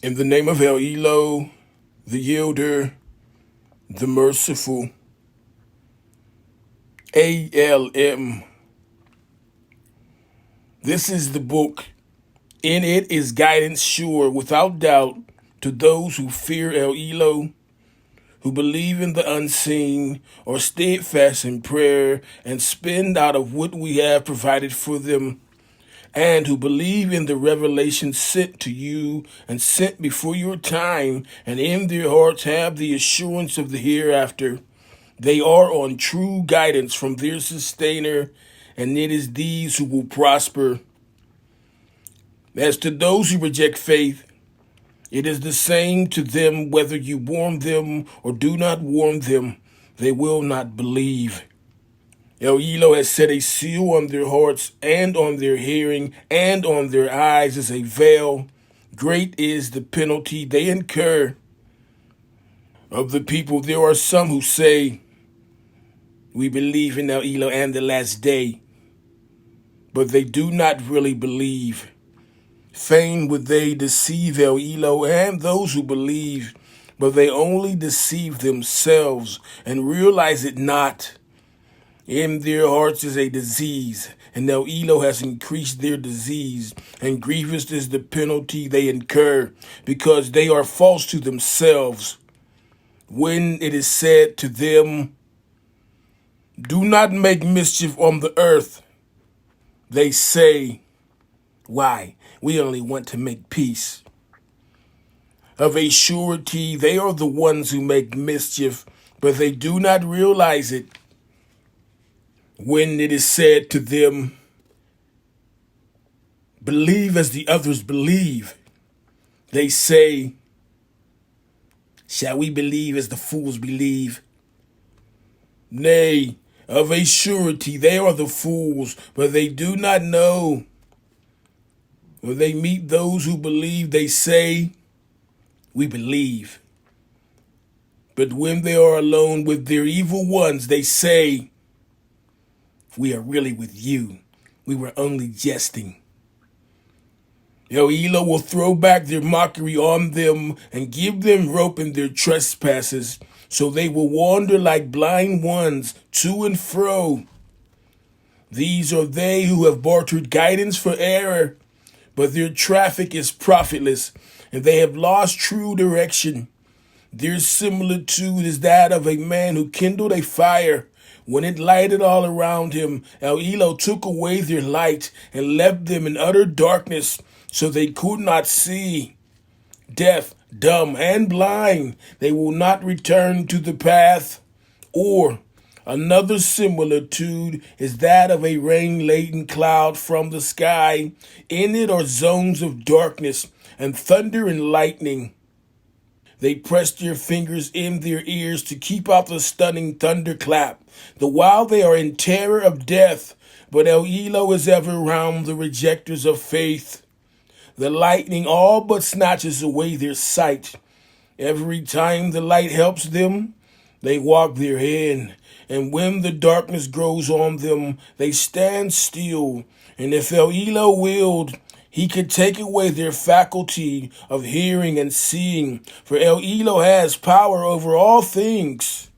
In the name of ELOH, the Yielder, the Merciful, ALM. This is the book. In it is guidance sure, without doubt, to those who fear ELOH, who believe in the unseen, are steadfast in prayer, and spend out of what we have provided for them, and who believe in the revelation sent to you and sent before your time, and in their hearts have the assurance of the hereafter. They are on true guidance from their sustainer, and it is these who will prosper. As to those who reject faith, it is the same to them whether you warn them or do not warn them. They will not believe. ELOH has set a seal on their hearts and on their hearing and on their eyes as a veil. Great is the penalty they incur. Of the people, there are some who say, we believe in ELOH and the last day, but they do not really believe. Fain would they deceive ELOH and those who believe, but they only deceive themselves and realize it not. In their hearts is a disease, and ELOH has increased their disease, and grievous is the penalty they incur, because they are false to themselves. When it is said to them, do not make mischief on the earth, they say, why? We only want to make peace. Of a surety, they are the ones who make mischief, but they do not realize it. When it is said to them, believe as the others believe, they say, shall we believe as the fools believe? Nay, of a surety they are the fools, but they do not know. When they meet those who believe, they say, we believe. But when they are alone with their evil ones, they say, we are really with you. We were only jesting. ELOH will throw back their mockery on them and give them rope in their trespasses, so they will wander like blind ones to and fro. These are they who have bartered guidance for error, but their traffic is profitless, and they have lost true direction. Their similitude is that of a man who kindled a fire. When it lighted all around him, ELOH took away their light and left them in utter darkness, so they could not see. Deaf, dumb, and blind, they will not return to the path. Or another similitude is that of a rain-laden cloud from the sky. In it are zones of darkness and thunder and lightning. They press their fingers in their ears to keep out the stunning thunderclap, the while they are in terror of death. But ELOH is ever round the rejectors of faith. The lightning all but snatches away their sight. Every time the light helps them, they walk therein. And when the darkness grows on them, they stand still. And if ELOH willed, he could take away their faculty of hearing and seeing, for ELOH has power over all things.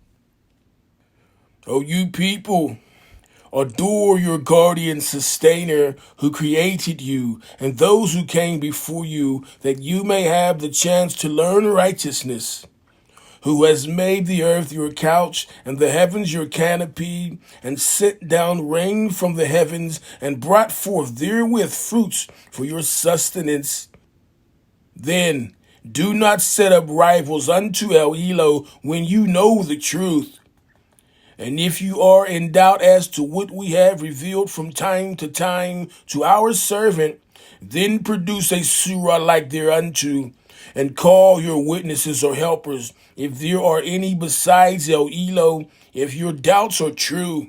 O you people, adore your guardian sustainer who created you and those who came before you, that you may have the chance to learn righteousness. Who has made the earth your couch and the heavens your canopy, and sent down rain from the heavens, and brought forth therewith fruits for your sustenance. Then do not set up rivals unto ELOH when you know the truth. And if you are in doubt as to what we have revealed from time to time to our servant, then produce a surah like thereunto, and call your witnesses or helpers, if there are any besides ELOH, if your doubts are true.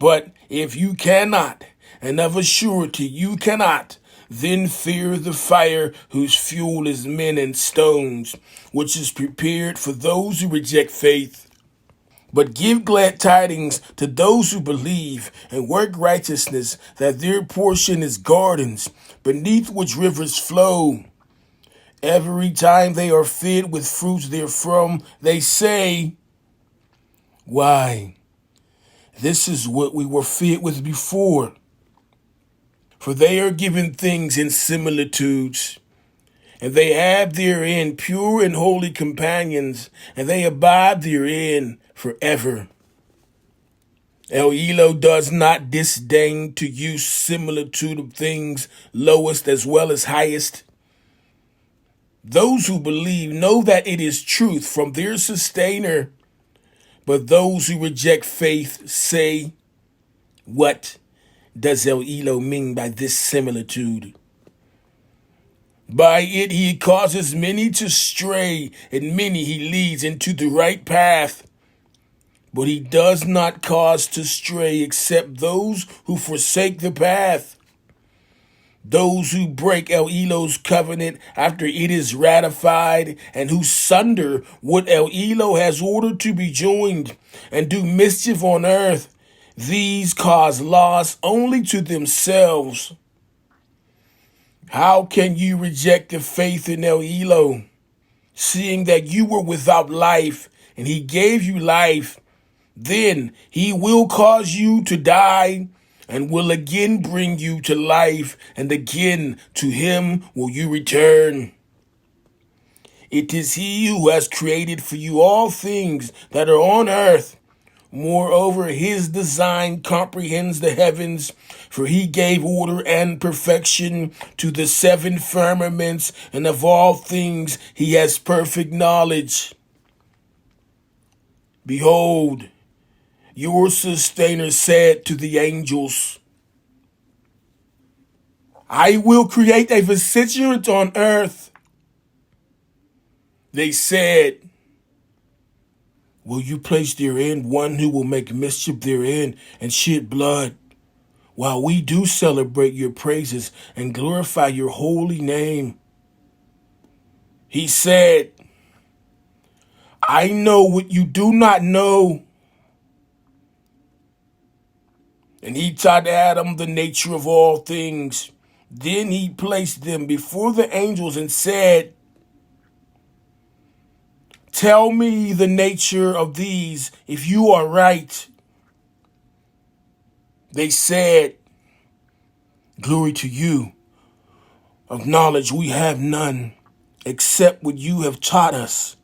But if you cannot, and of a surety you cannot, then fear the fire whose fuel is men and stones, which is prepared for those who reject faith. But give glad tidings to those who believe and work righteousness, that their portion is gardens, beneath which rivers flow. Every time they are fed with fruits therefrom, they say, why, this is what we were fed with before. For they are given things in similitudes, and they have therein pure and holy companions, and they abide therein forever. ELOH does not disdain to use similitude of things lowest as well as highest. Those who believe know that it is truth from their sustainer, but those who reject faith say, what does ELOH mean by this similitude? By it he causes many to stray, and many he leads into the right path. But he does not cause to stray except those who forsake the path. Those who break ELOH's covenant after it is ratified, and who sunder what ELOH has ordered to be joined, and do mischief on earth, these cause loss only to themselves. How can you reject the faith in ELOH, seeing that you were without life, and he gave you life? Then he will cause you to die, and will again bring you to life, and again to him will you return. It is he who has created for you all things that are on earth. Moreover, his design comprehends the heavens, for he gave order and perfection to the seven firmaments, and of all things he has perfect knowledge. Behold, your sustainer said to the angels, I will create a vicegerent on earth. They said, will you place therein one who will make mischief therein and shed blood, while we do celebrate your praises and glorify your holy name? He said, I know what you do not know. And he taught Adam the nature of all things. Then he placed them before the angels and said, tell me the nature of these, if you are right. They said, glory to you. Of knowledge we have none, except what you have taught us.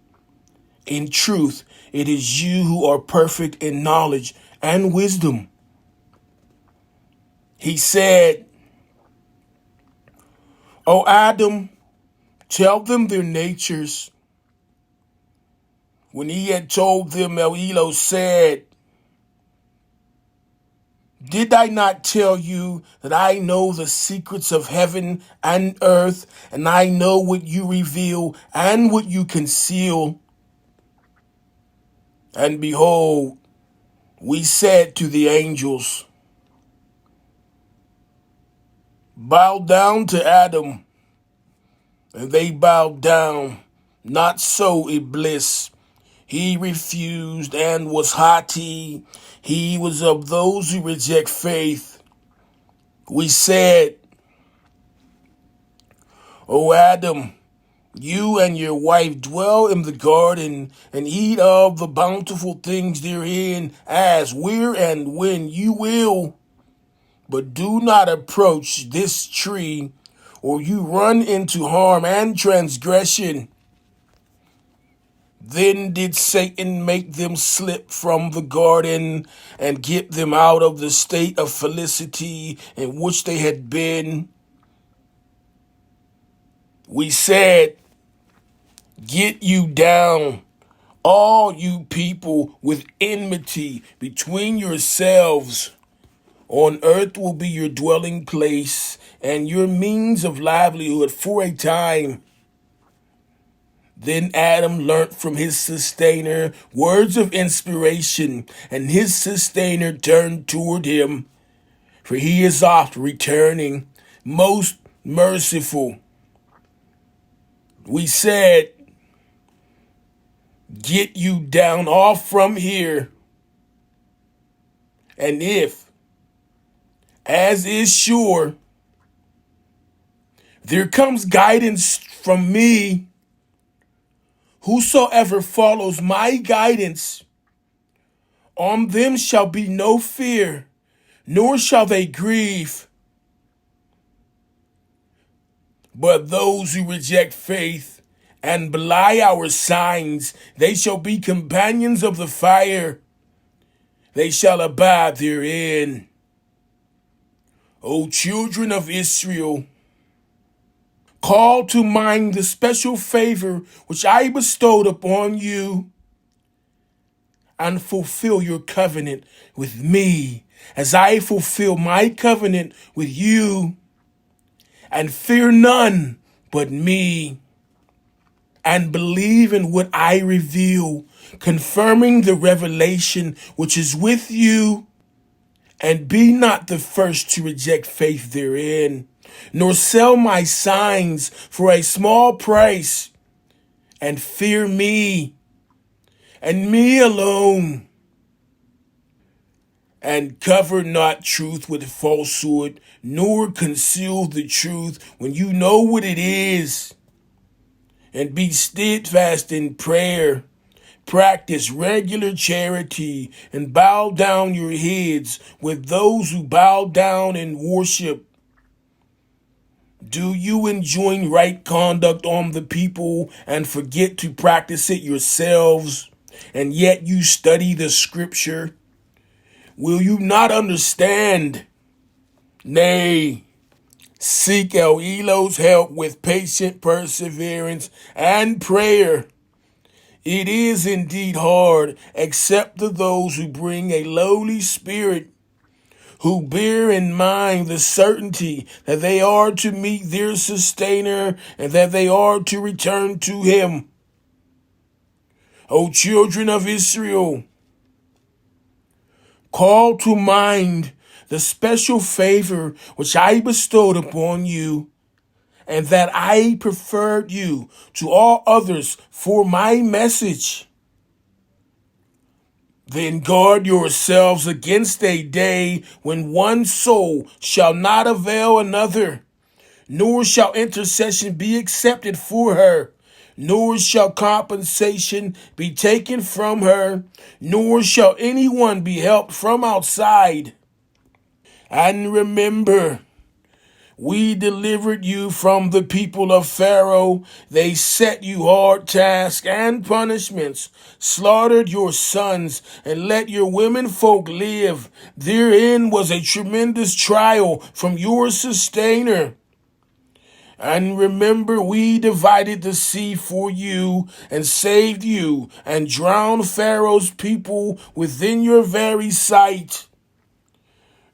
In truth, it is you who are perfect in knowledge and wisdom. He said, O Adam, tell them their natures. When he had told them, ELOH said, did I not tell you that I know the secrets of heaven and earth, and I know what you reveal and what you conceal? And behold, we said to the angels, bow down to Adam. And they bowed down. Not so Iblis. He refused and was haughty. He was of those who reject faith. We said, O Adam, you and your wife dwell in the garden and eat of the bountiful things therein as where and when you will. But do not approach this tree, or you run into harm and transgression. Then did Satan make them slip from the garden and get them out of the state of felicity in which they had been. We said, get you down, all you people with enmity between yourselves. On earth will be your dwelling place and your means of livelihood for a time. Then Adam learnt from his sustainer words of inspiration, and his sustainer turned toward him, for he is oft returning, most merciful. We said, get you down off from here. And if, as is sure, There comes guidance from me. Whosoever follows my guidance, on them shall be no fear, nor shall they grieve. But those who reject faith and belie our signs, they shall be companions of the fire. They shall abide therein. O children of Israel, call to mind the special favor which I bestowed upon you, and fulfill your covenant with me as I fulfill my covenant with you, and fear none but me, and believe in what I reveal, confirming the revelation which is with you, and be not the first to reject faith therein, nor sell my signs for a small price, and fear me, and me alone. And cover not truth with falsehood, nor conceal the truth when you know what it is. And be steadfast in prayer. Practice regular charity, and bow down your heads with those who bow down in worship. Do you enjoin right conduct on the people and forget to practice it yourselves, and yet you study the scripture? Will you not understand? Nay, seek ELOH's help with patient perseverance and prayer. It is indeed hard, except to those who bring a lowly spirit, who bear in mind the certainty that they are to meet their sustainer and that they are to return to him. O children of Israel, call to mind the special favor which I bestowed upon you, and that I preferred you to all others for my message. Then guard yourselves against a day when one soul shall not avail another, nor shall intercession be accepted for her, nor shall compensation be taken from her, nor shall anyone be helped from outside. And remember, we delivered you from the people of Pharaoh. They set you hard tasks and punishments, slaughtered your sons, and let your women folk live. Therein was a tremendous trial from your sustainer. And remember, we divided the sea for you and saved you and drowned Pharaoh's people within your very sight.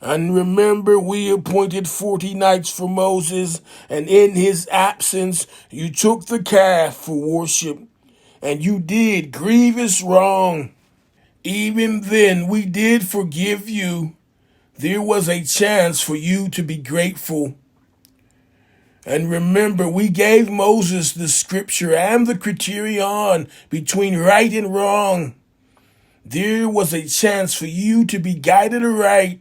And remember, we appointed 40 nights for Moses, and in his absence you took the calf for worship, and you did grievous wrong. Even then we did forgive you. There was a chance for you to be grateful. And remember, we gave Moses the scripture and the criterion between right and wrong. There was a chance for you to be guided aright.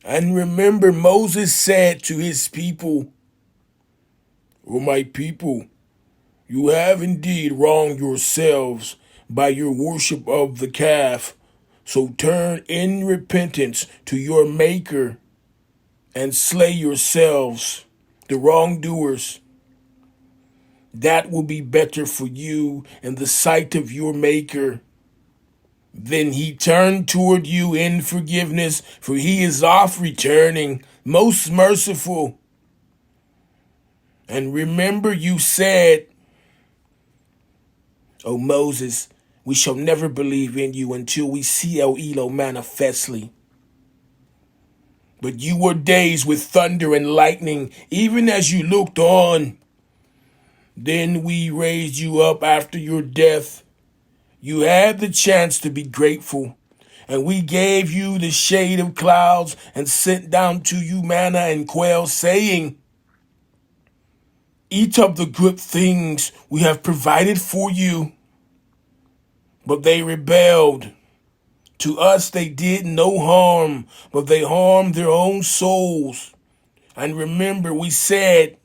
And remember, Moses said to his people, O my people, you have indeed wronged yourselves by your worship of the calf. So turn in repentance to your Maker and slay yourselves, the wrongdoers. That will be better for you in the sight of your Maker. Then he turned toward you in forgiveness, for he is oft returning, most merciful. And remember, you said, O Moses, we shall never believe in you until we see ELOH manifestly. But you were dazed with thunder and lightning, even as you looked on. Then we raised you up after your death. You had the chance to be grateful, and we gave you the shade of clouds and sent down to you manna and quail, saying, eat up the good things we have provided for you. But they rebelled. To us they did no harm, but they harmed their own souls. And remember, we said,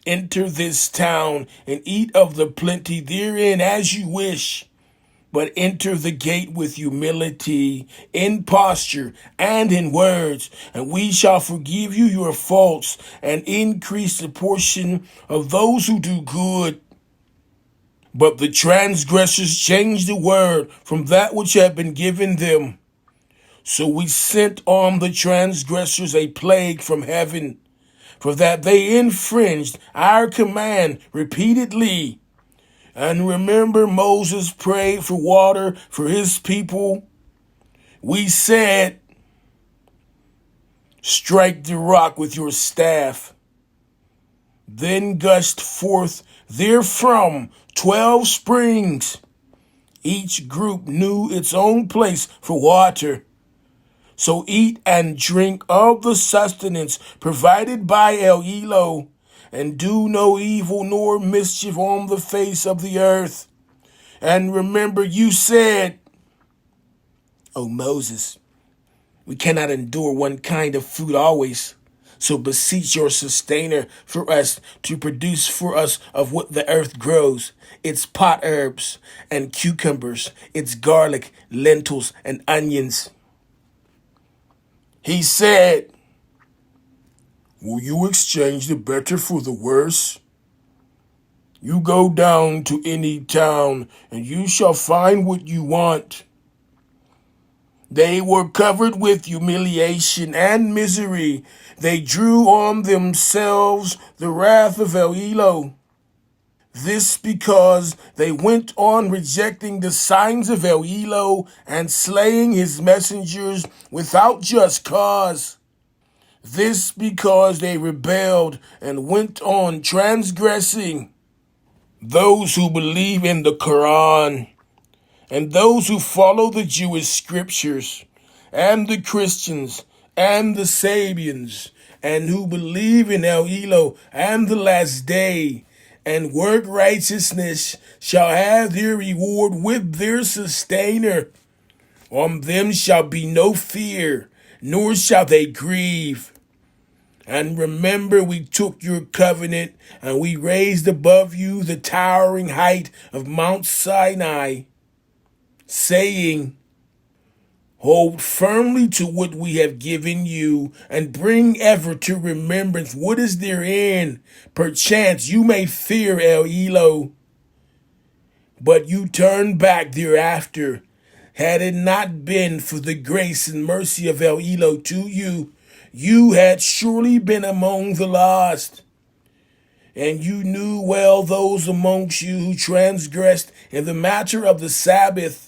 Enter this town and eat of the plenty therein as you wish. But enter the gate with humility, in posture, and in words, and we shall forgive you your faults, and increase the portion of those who do good. But the transgressors changed the word from that which had been given them. So we sent on the transgressors a plague from heaven, for that they infringed our command repeatedly. And remember, Moses prayed for water for his people. We said, strike the rock with your staff. Then gushed forth therefrom 12 springs. Each group knew its own place for water. So eat and drink of the sustenance provided by ELOH, and do no evil nor mischief on the face of the earth. And remember, you said, O Moses, we cannot endure one kind of food always. So beseech your sustainer for us to produce for us of what the earth grows, its pot herbs and cucumbers, its garlic, lentils, and onions. He said, will you exchange the better for the worse? You go down to any town, and you shall find what you want. They were covered with humiliation and misery. They drew on themselves the wrath of ELOH. This because they went on rejecting the signs of ELOH and slaying his messengers without just cause. This because they rebelled and went on transgressing. Those who believe in the Koran, and those who follow the Jewish scriptures, and the Christians, and the Sabians, and who believe in ELOH and the last day, and work righteousness, shall have their reward with their sustainer. On them shall be no fear, nor shall they grieve. And remember, we took your covenant, and we raised above you the towering height of Mount Sinai, saying, hold firmly to what we have given you, and bring ever to remembrance what is therein. Perchance you may fear ELOH. But you turned back thereafter. Had it not been for the grace and mercy of ELOH to you, you had surely been among the lost. And you knew well those amongst you who transgressed in the matter of the Sabbath.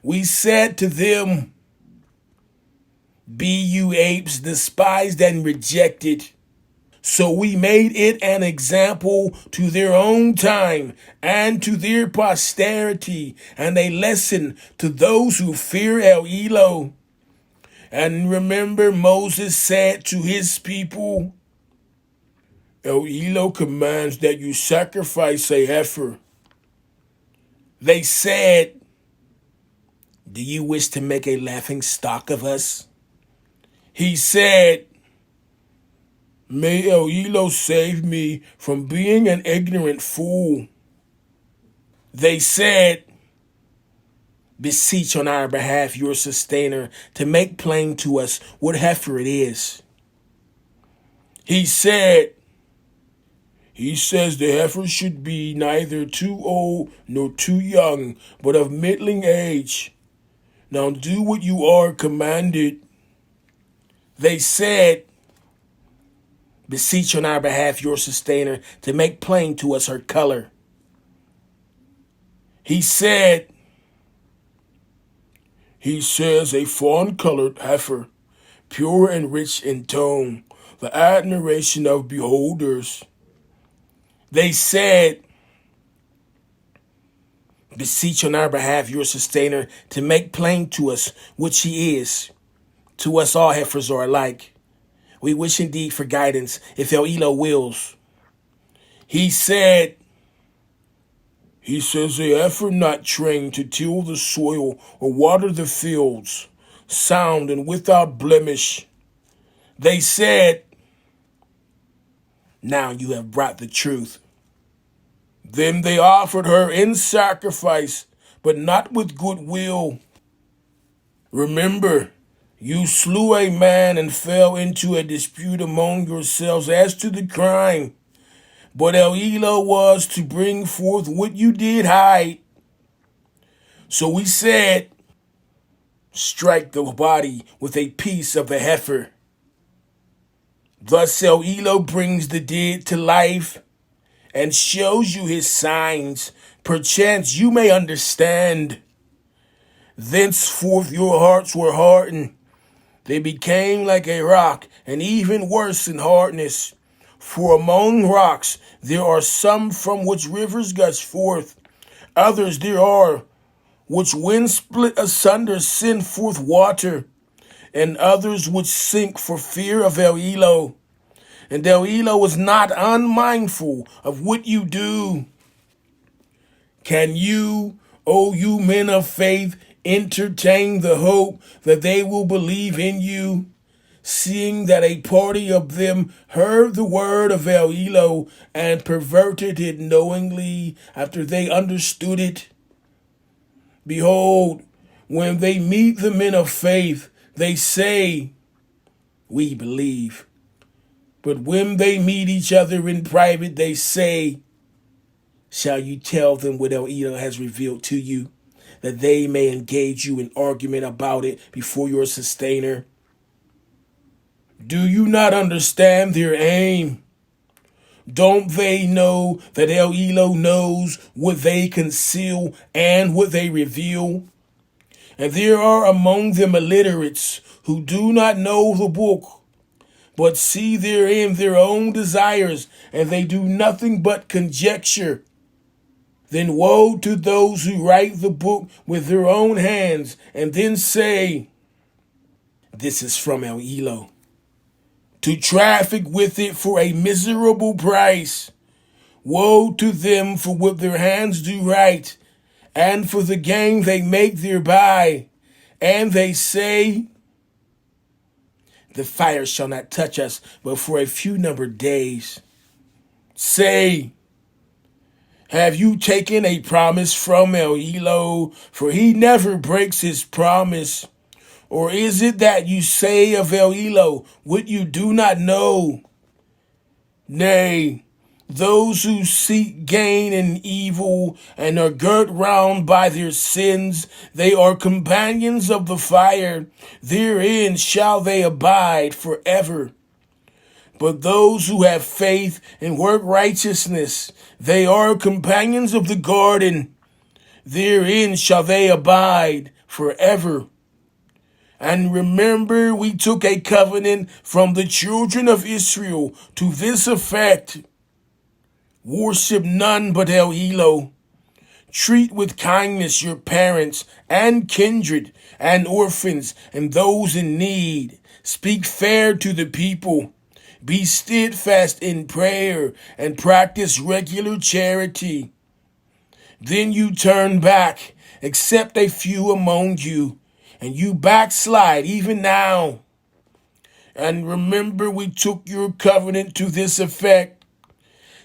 We said to them, be you apes, despised and rejected. So we made it an example to their own time and to their posterity, and a lesson to those who fear ELOH. And remember, Moses said to his people, ELOH commands that you sacrifice a heifer. They said, do you wish to make a laughing stock of us? He said, may ELOH save me from being an ignorant fool. They said, beseech on our behalf your sustainer to make plain to us what heifer it is. He said, he says the heifer should be neither too old nor too young, but of middling age. Now do what you are commanded. They said, beseech on our behalf your sustainer to make plain to us her color. He said, he says a fawn-colored heifer, pure and rich in tone, the admiration of beholders. They said, beseech on our behalf your sustainer to make plain to us what she is. To us all heifers are alike. We wish indeed for guidance if ELOH wills. He said, he says a heifer not trained to till the soil or water the fields, sound and without blemish. They said, Now you have brought the truth. Then they offered her in sacrifice, but not with good will. Remember, you slew a man and fell into a dispute among yourselves as to the crime. But ELOH was to bring forth what you did hide. So we said, strike the body with a piece of the heifer. Thus ELOH brings the dead to life and shows you his signs. Perchance you may understand. Thenceforth your hearts were hardened. They became like a rock, and even worse in hardness. For among rocks there are some from which rivers gush forth. Others there are which when split asunder send forth water. And others which sink for fear of ELOH. And ELOH was not unmindful of what you do. Can you, O you men of faith, entertain the hope that they will believe in you, seeing that a party of them heard the word of ELOH and perverted it knowingly after they understood it? Behold, when they meet the men of faith, they say, we believe. But when they meet each other in private, they say, shall you tell them what ELOH has revealed to you, that they may engage you in argument about it before your sustainer? Do you not understand their aim? Don't they know that ELOH knows what they conceal and what they reveal? And there are among them illiterates who do not know the book, but see therein their own desires, and they do nothing but conjecture. Then woe to those who write the book with their own hands, and then say, this is from ELOH, to traffic with it for a miserable price. Woe to them for what their hands do write, and for the gain they make thereby. And they say, the fire shall not touch us but for a few numbered days. Say, have you taken a promise from ELOH? For he never breaks his promise. Or is it that you say of ELOH what you do not know? Nay, those who seek gain in evil and are girt round by their sins, they are companions of the fire. Therein shall they abide forever. But those who have faith and work righteousness, they are companions of the garden. Therein shall they abide forever. And remember, we took a covenant from the children of Israel to this effect: worship none but ELOH. Treat with kindness your parents and kindred and orphans and those in need. Speak fair to the people. Be steadfast in prayer and practice regular charity. Then you turn back, except a few among you, and you backslide even now. And remember, we took your covenant to this effect: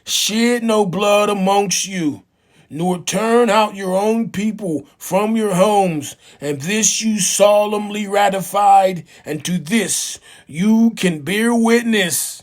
shed no blood amongst you, nor turn out your own people from your homes. And this you solemnly ratified, and to this you can bear witness.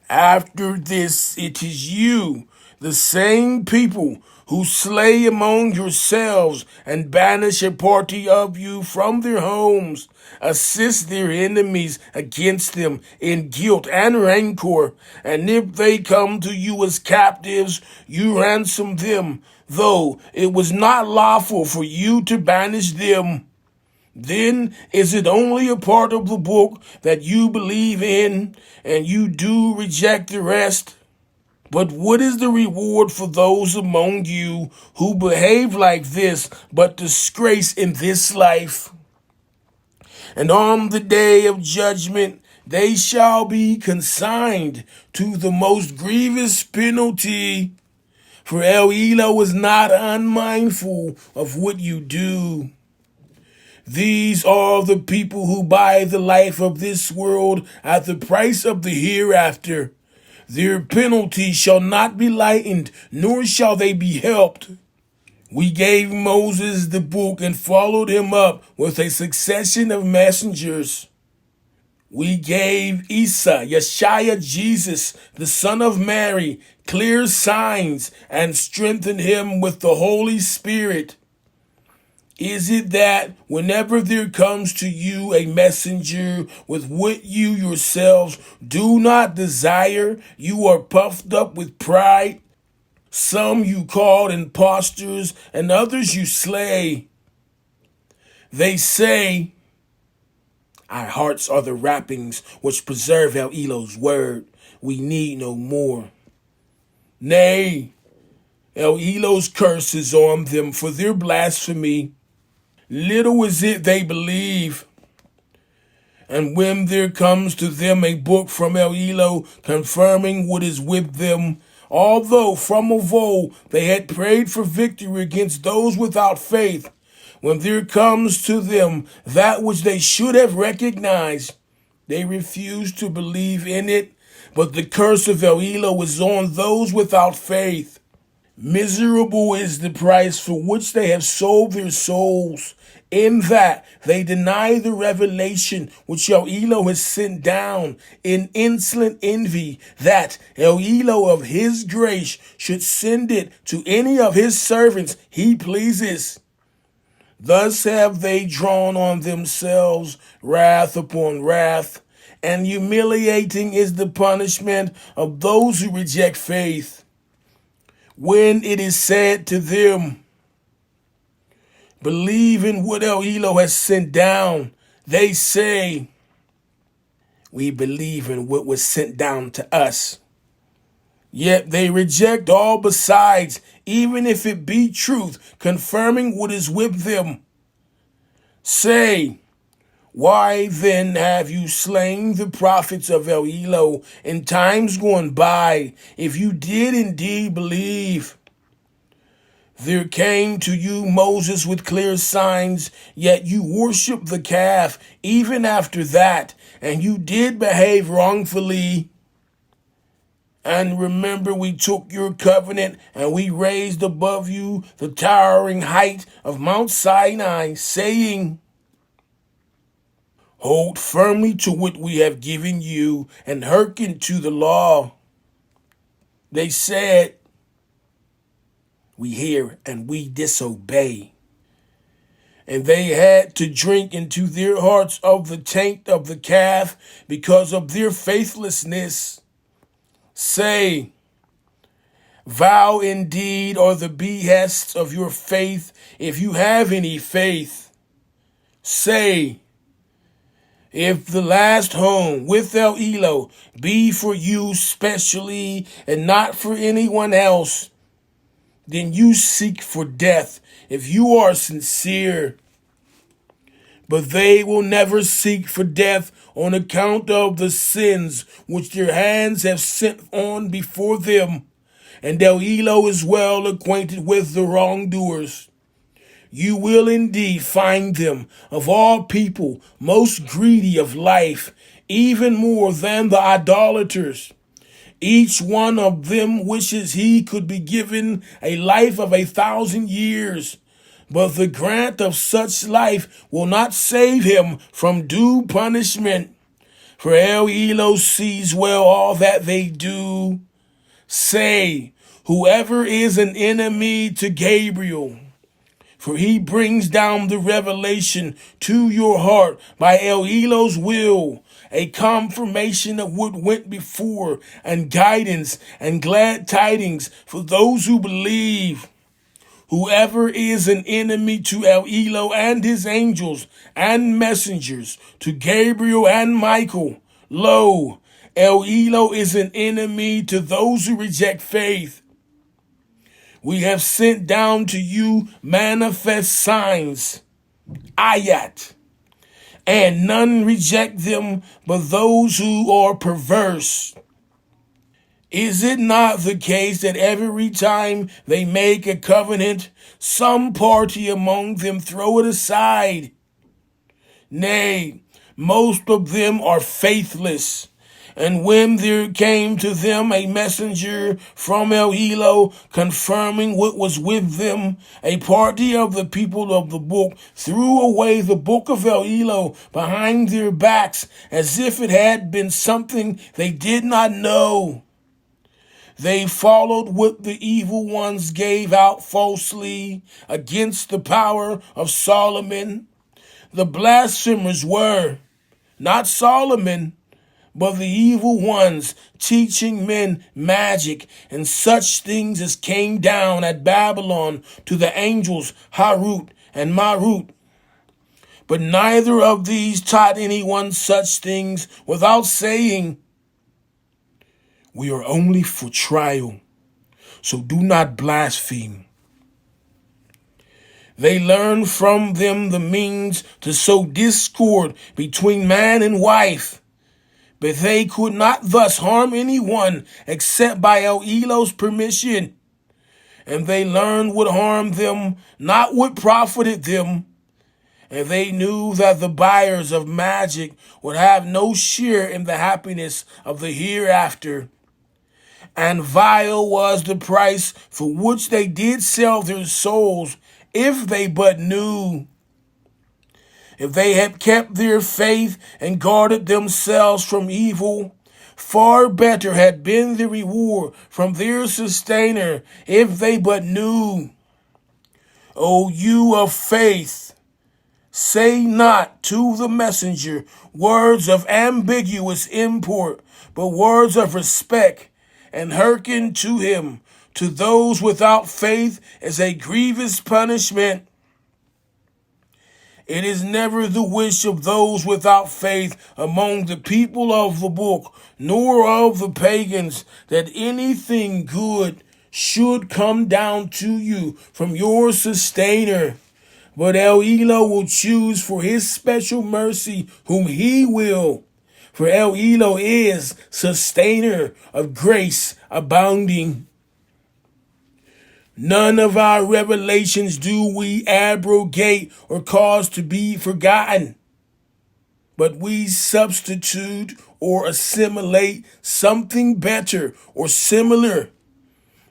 After this, it is you, the same people, who slay among yourselves and banish a party of you from their homes, assist their enemies against them in guilt and rancor. And if they come to you as captives, you ransom them, though it was not lawful for you to banish them. Then is it only a part of the book that you believe in, and you do reject the rest? But what is the reward for those among you who behave like this, but disgrace in this life? And on the day of judgment, they shall be consigned to the most grievous penalty. For ELOH is not unmindful of what you do. These are the people who buy the life of this world at the price of the hereafter. Their penalty shall not be lightened, nor shall they be helped. We gave Moses the book and followed him up with a succession of messengers. We gave Ēsah, Yeshaya, Jesus, the son of Mary, clear signs and strengthened him with the Holy Spirit. Is it that whenever there comes to you a messenger with what you yourselves do not desire, you are puffed up with pride? Some you called impostors, and others you slay. They say, our hearts are the wrappings which preserve ELOH's word. We need no more. Nay, ELOH's curse is on them for their blasphemy. Little is it they believe. And when there comes to them a book from ELOH confirming what is with them, although from of old they had prayed for victory against those without faith, when there comes to them that which they should have recognized, they refuse to believe in it, but the curse of ELOH is on those without faith. Miserable is the price for which they have sold their souls, in that they deny the revelation which ELOH has sent down in insolent envy, that ELOH of his grace should send it to any of his servants he pleases. Thus have they drawn on themselves wrath upon wrath, and humiliating is the punishment of those who reject faith. When it is said to them, believe in what ELOH has sent down, they say, we believe in what was sent down to us. Yet they reject all besides, even if it be truth, confirming what is with them. Say, why then have you slain the prophets of ELOH in times gone by, if you did indeed believe? There came to you Moses with clear signs, yet you worship the calf even after that, and you did behave wrongfully. And remember, we took your covenant, and we raised above you the towering height of Mount Sinai, saying, hold firmly to what we have given you, and hearken to the law. They said, we hear and we disobey. And they had to drink into their hearts of the taint of the calf because of their faithlessness. Say, vow indeed are the behests of your faith, if you have any faith. Say, if the last home with ELOH be for you specially and not for anyone else, then you seek for death if you are sincere. But they will never seek for death on account of the sins which their hands have sent on before them, and ELOH is well acquainted with the wrongdoers. You will indeed find them, of all people, most greedy of life, even more than the idolaters. Each one of them wishes he could be given a life of 1,000 years, but the grant of such life will not save him from due punishment. For ELOH sees well all that they do. Say, whoever is an enemy to Gabriel, for he brings down the revelation to your heart by ELOH's will, a confirmation of what went before, and guidance and glad tidings for those who believe. Whoever is an enemy to ELOH and his angels and messengers, to Gabriel and Michael, lo, ELOH is an enemy to those who reject faith. We have sent down to you manifest signs, ayat, and none reject them but those who are perverse. Is it not the case that every time they make a covenant, some party among them throw it aside? Nay, most of them are faithless, And when there came to them a messenger from ELOH, confirming what was with them, a party of the people of the book threw away the book of ELOH behind their backs, as if it had been something they did not know. They followed what the evil ones gave out falsely against the power of Solomon. The blasphemers were not Solomon, but the evil ones, teaching men magic and such things as came down at Babylon to the angels Harut and Marut. But neither of these taught anyone such things without saying, "We are only for trial, so do not blaspheme." They learned from them the means to sow discord between man and wife, but they could not thus harm anyone except by ELOH's permission. And they learned what harmed them, not what profited them. And they knew that the buyers of magic would have no share in the happiness of the hereafter. And vile was the price for which they did sell their souls, if they but knew. If they had kept their faith and guarded themselves from evil, far better had been the reward from their sustainer, if they but knew. O you of faith, say not to the messenger words of ambiguous import, but words of respect, and hearken to him. To those without faith is a grievous punishment. It is never the wish of those without faith among the people of the book, nor of the pagans, that anything good should come down to you from your sustainer. But ELOH will choose for his special mercy whom he will. For ELOH is sustainer of grace abounding. None of our revelations do we abrogate or cause to be forgotten, but we substitute or assimilate something better or similar.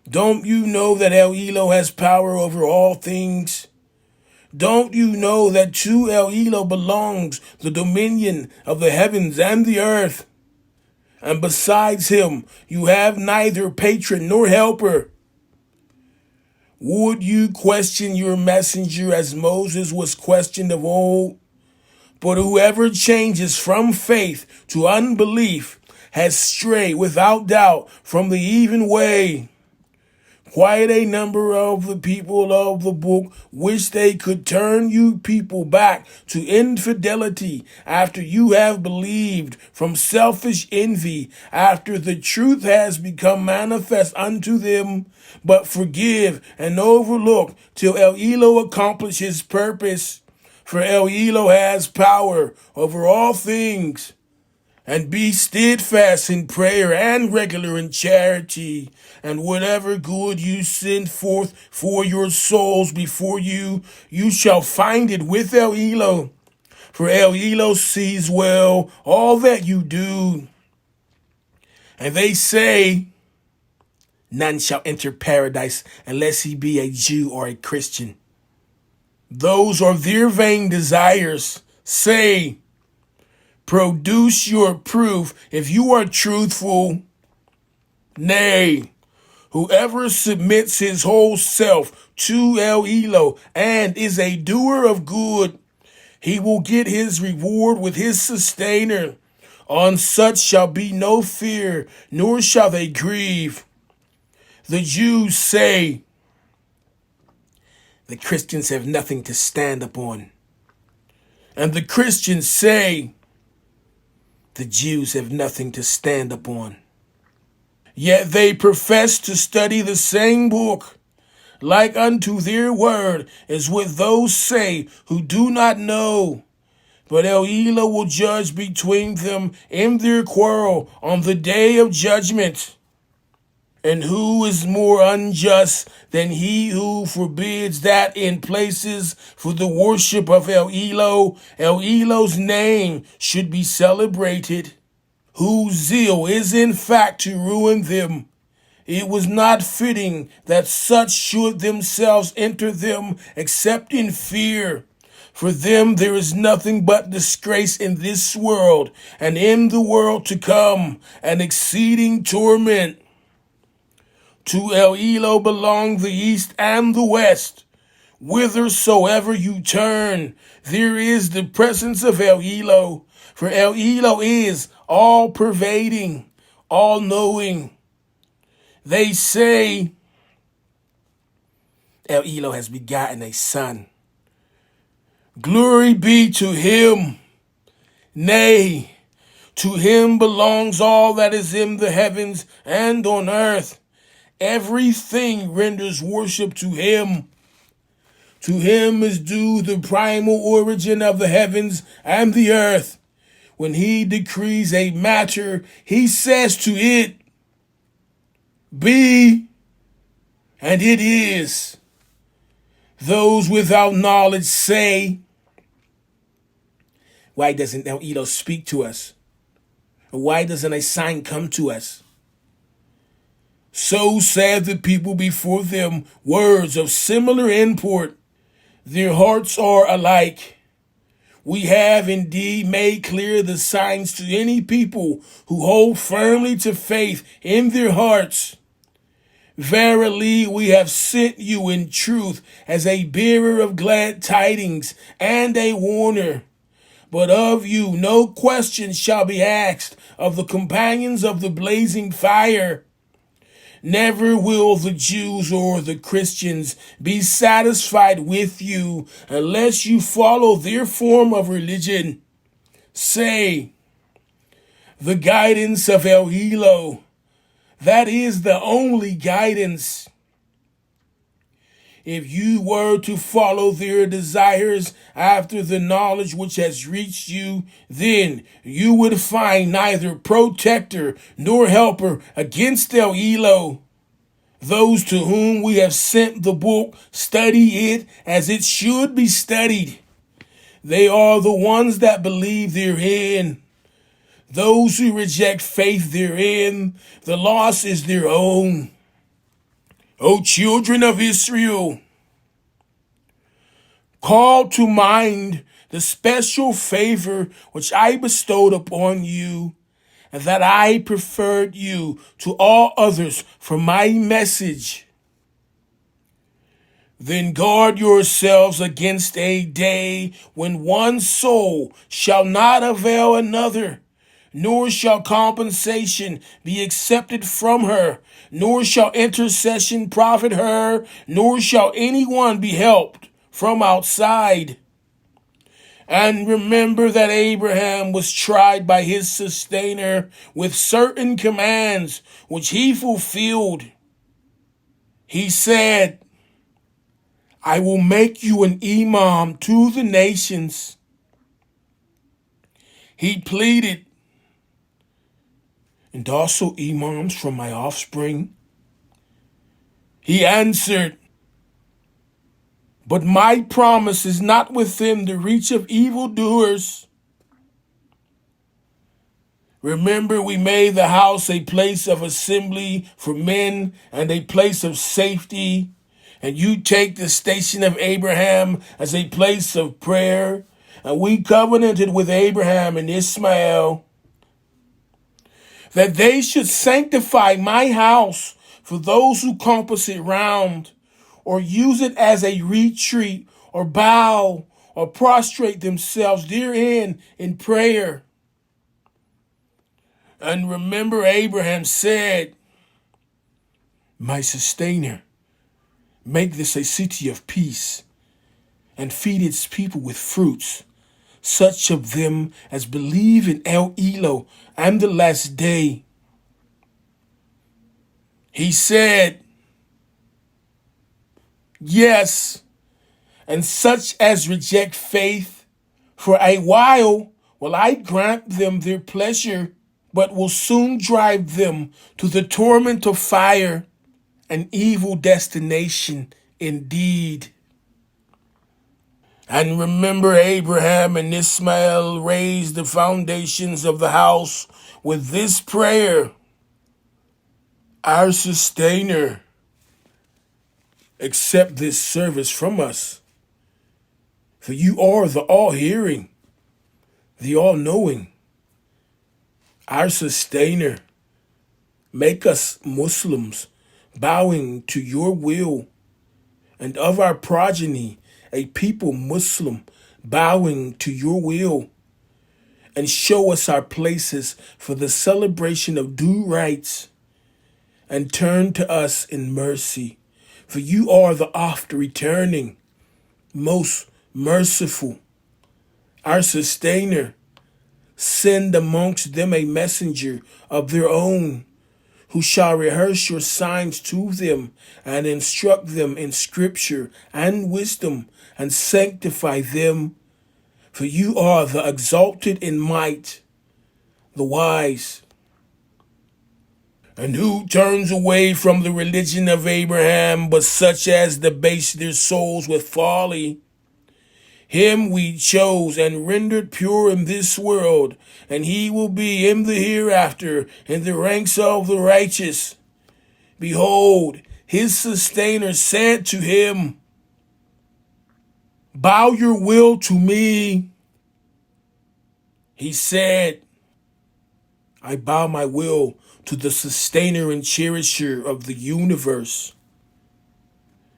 Don't you know that ELOH has power over all things? Don't you know that to ELOH belongs the dominion of the heavens and the earth? And besides him, you have neither patron nor helper. Would you question your messenger as Moses was questioned of old? But whoever changes from faith to unbelief has strayed without doubt from the even way. Quite a number of the people of the book wish they could turn you people back to infidelity after you have believed, from selfish envy, after the truth has become manifest unto them. But forgive and overlook till ELOH accomplish his purpose. For ELOH has power over all things. And be steadfast in prayer and regular in charity. And whatever good you send forth for your souls before you, you shall find it with ELOH. For ELOH sees well all that you do. And they say, none shall enter paradise unless he be a Jew or a Christian. Those are their vain desires. Say, produce your proof if you are truthful. Nay, whoever submits his whole self to ELOH and is a doer of good, he will get his reward with his sustainer. On such shall be no fear, nor shall they grieve. The Jews say, the Christians have nothing to stand upon. And the Christians say, the Jews have nothing to stand upon. Yet they profess to study the same book. Like unto their word is what those say who do not know. But ELOH will judge between them in their quarrel on the day of judgment. And who is more unjust than he who forbids that in places for the worship of ELOH, ELOH's name should be celebrated? whose zeal is in fact to ruin them. It was not fitting that such should themselves enter them except in fear. For them there is nothing but disgrace in this world, and in the world to come, an exceeding torment. To ELOH belong the east and the west. Whithersoever you turn, there is the presence of ELOH. For ELOH is all-pervading, all-knowing. They say, ELOH has begotten a son. Glory be to him. Nay, to him belongs all that is in the heavens and on earth. Everything renders worship to him. To him is due the primal origin of the heavens and the earth. When he decrees a matter, he says to it, be, and it is. Those without knowledge say, why doesn't ELOH speak to us? Or why doesn't a sign come to us? So said the people before them words of similar import. Their hearts are alike. We have indeed made clear the signs to any people who hold firmly to faith in their hearts. Verily, we have sent you in truth as a bearer of glad tidings and a warner. But of you no question shall be asked of the companions of the blazing fire. Never will the Jews or the Christians be satisfied with you unless you follow their form of religion. Say, the guidance of ELOH, that is the only guidance. If you were to follow their desires after the knowledge which has reached you, then you would find neither protector nor helper against ELOH. Those to whom we have sent the book study it as it should be studied. They are the ones that believe therein. Those who reject faith therein, the loss is their own. O children of Israel, call to mind the special favor which I bestowed upon you, and that I preferred you to all others for my message. Then guard yourselves against a day when one soul shall not avail another, nor shall compensation be accepted from her, nor shall intercession profit her, nor shall anyone be helped from outside. And remember that Abraham was tried by his sustainer with certain commands which he fulfilled. He said, I will make you an imam to the nations. He pleaded, and also imams from my offspring. He answered, but my promise is not within the reach of evildoers. Remember, we made the house a place of assembly for men and a place of safety, and you take the station of Abraham as a place of prayer, and we covenanted with Abraham and Ishmael that they should sanctify my house for those who compass it round, or use it as a retreat, or bow, or prostrate themselves therein in prayer. And remember, Abraham said, my sustainer, make this a city of peace, and feed its people with fruits, such of them as believe in ELOH and the last day. He said, yes, and such as reject faith, for a while will I grant them their pleasure, but will soon drive them to the torment of fire, an evil destination indeed. And remember, Abraham and Ishmael raised the foundations of the house with this prayer: Our sustainer, accept this service from us. For you are the all-hearing, the all-knowing. Our sustainer, make us Muslims, bowing to your will, and of our progeny, a people Muslim, bowing to your will, and show us our places for the celebration of due rights, and turn to us in mercy, for you are the oft-returning, most merciful. Our sustainer, send amongst them a messenger of their own, who shall rehearse your signs to them, and instruct them in scripture and wisdom, and sanctify them. For you are the exalted in might, the wise. And who turns away from the religion of Abraham, but such as debase their souls with folly? Him we chose and rendered pure in this world, and he will be in the hereafter in the ranks of the righteous. Behold, his sustainer said to him, Bow your will to me. He said, I bow my will to the sustainer and cherisher of the universe.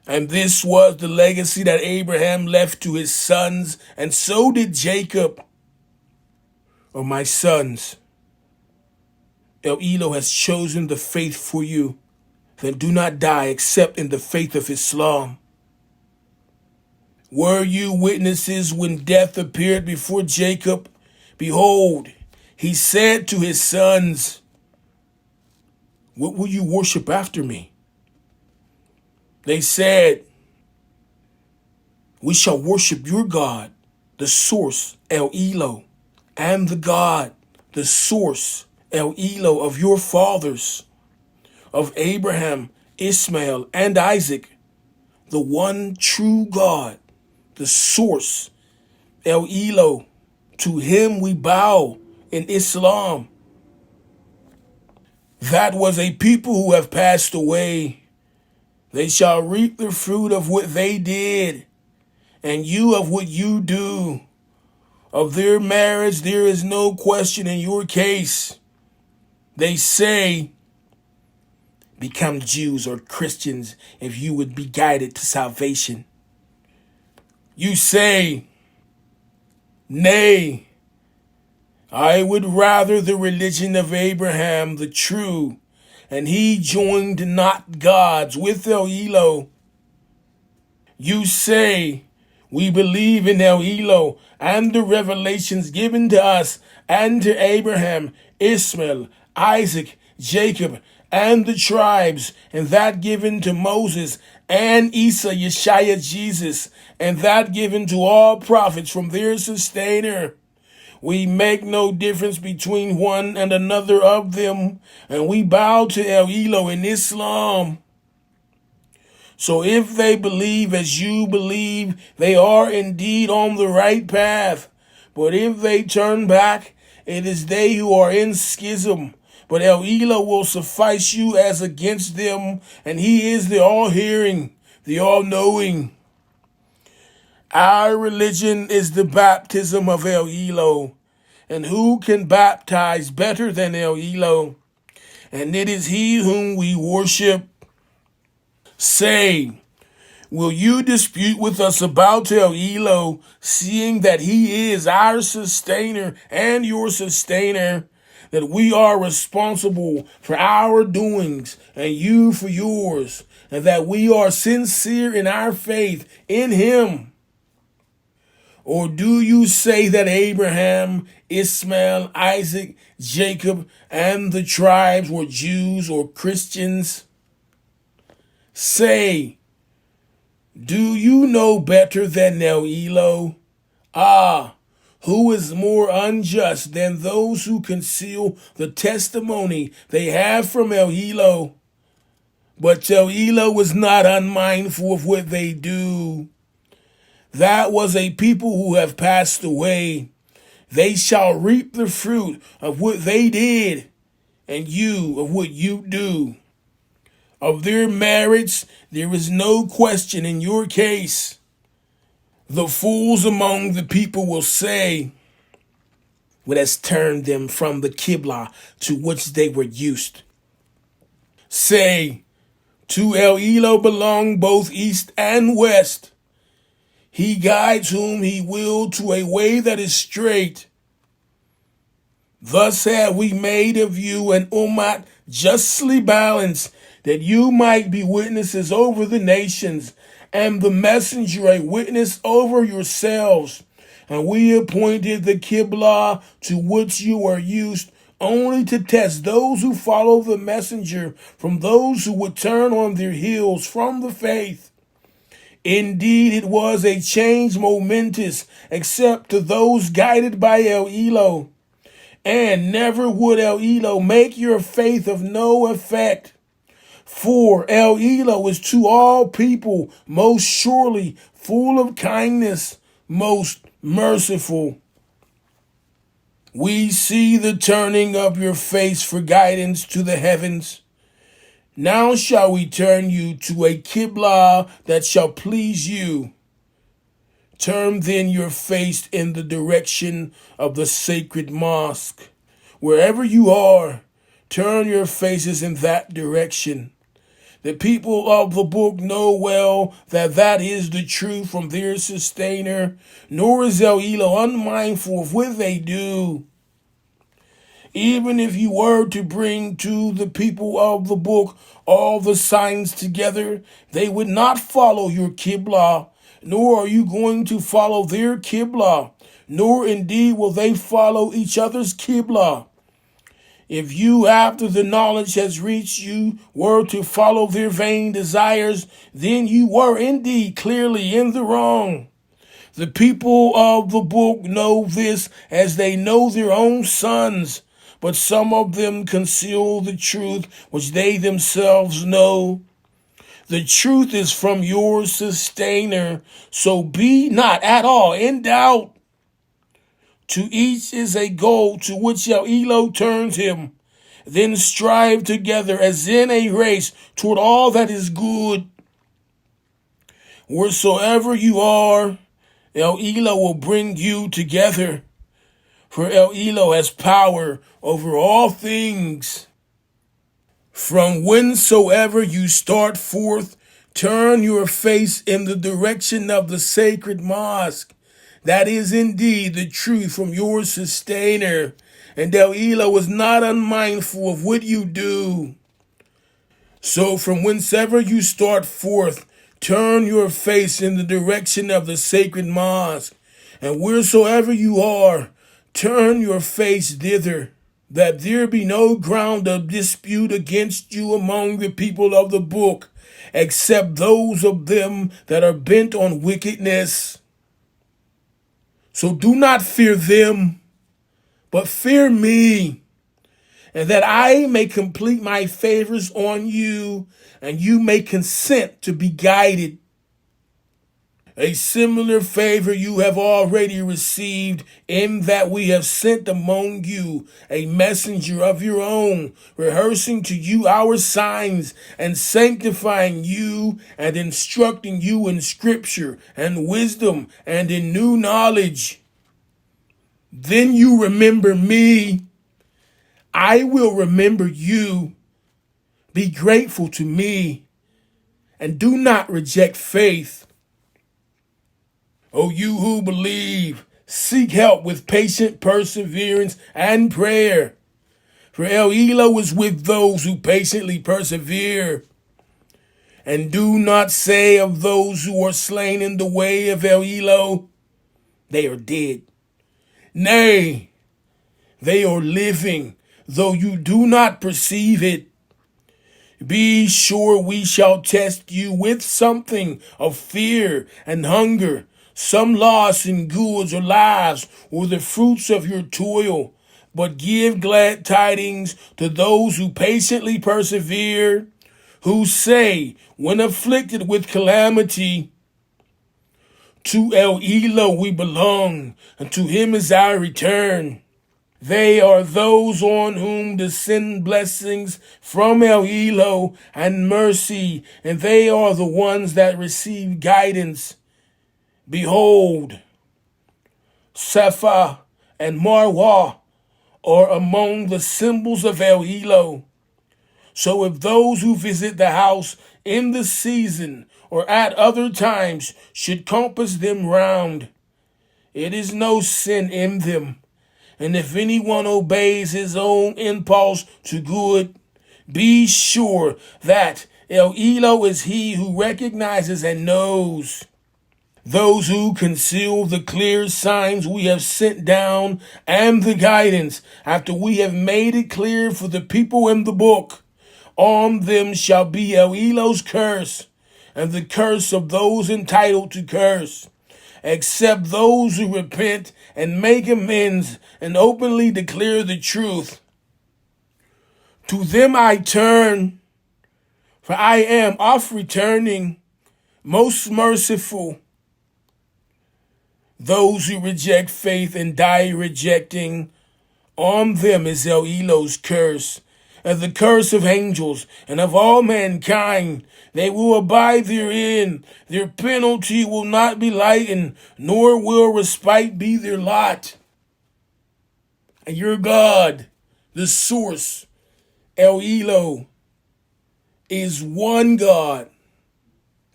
And this was the legacy that Abraham left to his sons, and so did Jacob. O my sons, ELOH has chosen the faith for you. Then do not die except in the faith of Islam. Were you witnesses when death appeared before Jacob? Behold, he said to his sons, What will you worship after me? They said, We shall worship your God, the source, ELOH, and the God, the source, ELOH, of your fathers, of Abraham, Ishmael, and Isaac, the one true God, the source, ELOH. To him we bow in Islam. That was a people who have passed away. They shall reap the fruit of what they did, and you of what you do. Of their marriage there is no question in your case. They say, Become Jews or Christians if you would be guided to salvation. You say, Nay, I would rather the religion of Abraham, the true, and he joined not gods with ELOH. You say, We believe in ELOH and the revelations given to us and to Abraham, Ishmael, Isaac, Jacob, and the tribes, and that given to Moses and Ēsah, Yeshaya, Jesus, and that given to all prophets from their sustainer. We make no difference between one and another of them, and we bow to ELOH in Islam. So if they believe as you believe, they are indeed on the right path. But if they turn back, it is they who are in schism. But ELOH will suffice you as against them, and he is the all-hearing, the all-knowing. Our religion is the baptism of ELOH, and who can baptize better than ELOH? And it is he whom we worship. Say, will you dispute with us about ELOH, seeing that he is our sustainer and your sustainer, that we are responsible for our doings and you for yours, and that we are sincere in our faith in him? Or do you say that Abraham, Ishmael, Isaac, Jacob, and the tribes were Jews or Christians? Say, do you know better than ELOH? Who is more unjust than those who conceal the testimony they have from ELOH? But ELOH is not unmindful of what they do. That was a people who have passed away. They shall reap the fruit of what they did, and you of what you do. Of their merits, there is no question in your case. The fools among the people will say, what has turned them from the Qibla to which they were used. Say, to ELOH belong both east and west. He guides whom he will to a way that is straight. Thus have we made of you an ummah justly balanced, that you might be witnesses over the nations, and the messenger a witness over yourselves. And we appointed the Qibla to which you are used, only to test those who follow the messenger from those who would turn on their heels from the faith. Indeed, it was a change momentous, except to those guided by ELOH. And never would ELOH make your faith of no effect. For ELOH is to all people most surely full of kindness, most merciful. We see the turning of your face for guidance to the heavens. Now shall we turn you to a Qibla that shall please you. Turn then your face in the direction of the sacred mosque. Wherever you are, turn your faces in that direction. The people of the book know well that that is the truth from their sustainer, nor is ELOH unmindful of what they do. Even if you were to bring to the people of the book all the signs together, they would not follow your Qibla, nor are you going to follow their Qibla, nor indeed will they follow each other's Qibla. If you, after the knowledge has reached you, were to follow their vain desires, then you were indeed clearly in the wrong. The people of the book know this as they know their own sons, but some of them conceal the truth which they themselves know. The truth is from your sustainer, so be not at all in doubt. To each is a goal to which ELOH turns him. Then strive together as in a race toward all that is good. Wheresoever you are, ELOH will bring you together. For ELOH has power over all things. From whensoever you start forth, turn your face in the direction of the sacred mosque. That is indeed the truth from your sustainer, and ELOH is not unmindful of what you do. So from whensoever you start forth, turn your face in the direction of the sacred mosque, and wheresoever you are, turn your face thither, that there be no ground of dispute against you among the people of the book, except those of them that are bent on wickedness. So do not fear them, but fear me, and that I may complete my favors on you, and you may consent to be guided. A similar favor you have already received, in that we have sent among you a messenger of your own, rehearsing to you our signs, and sanctifying you, and instructing you in scripture and wisdom and in new knowledge. Then you remember me. I will remember you. Be grateful to me, and do not reject faith. O you who believe, seek help with patient perseverance and prayer. For ELOH is with those who patiently persevere. And do not say of those who are slain in the way of ELOH, they are dead. Nay, they are living, though you do not perceive it. Be sure we shall test you with something of fear and hunger, some loss in goods or lives, or the fruits of your toil. But give glad tidings to those who patiently persevere, who say, when afflicted with calamity, To ELOH we belong, and to him is our return. They are those on whom descend blessings from ELOH and mercy, and they are the ones that receive guidance. Behold, Saphah and Marwah are among the symbols of ELOH. So if those who visit the house in the season or at other times should compass them round, it is no sin in them. And if anyone obeys his own impulse to good, be sure that ELOH is he who recognizes and knows. Those who conceal the clear signs we have sent down and the guidance after we have made it clear for the people in the book, on them shall be ELOH's curse and the curse of those entitled to curse, except those who repent and make amends and openly declare the truth. To them I turn, for I am oft returning, most merciful. Those who reject faith and die rejecting, on them is ELOH's curse, and the curse of angels and of all mankind. They will abide therein. Their penalty will not be lightened, nor will respite be their lot. And your God, the source, ELOH, is one God.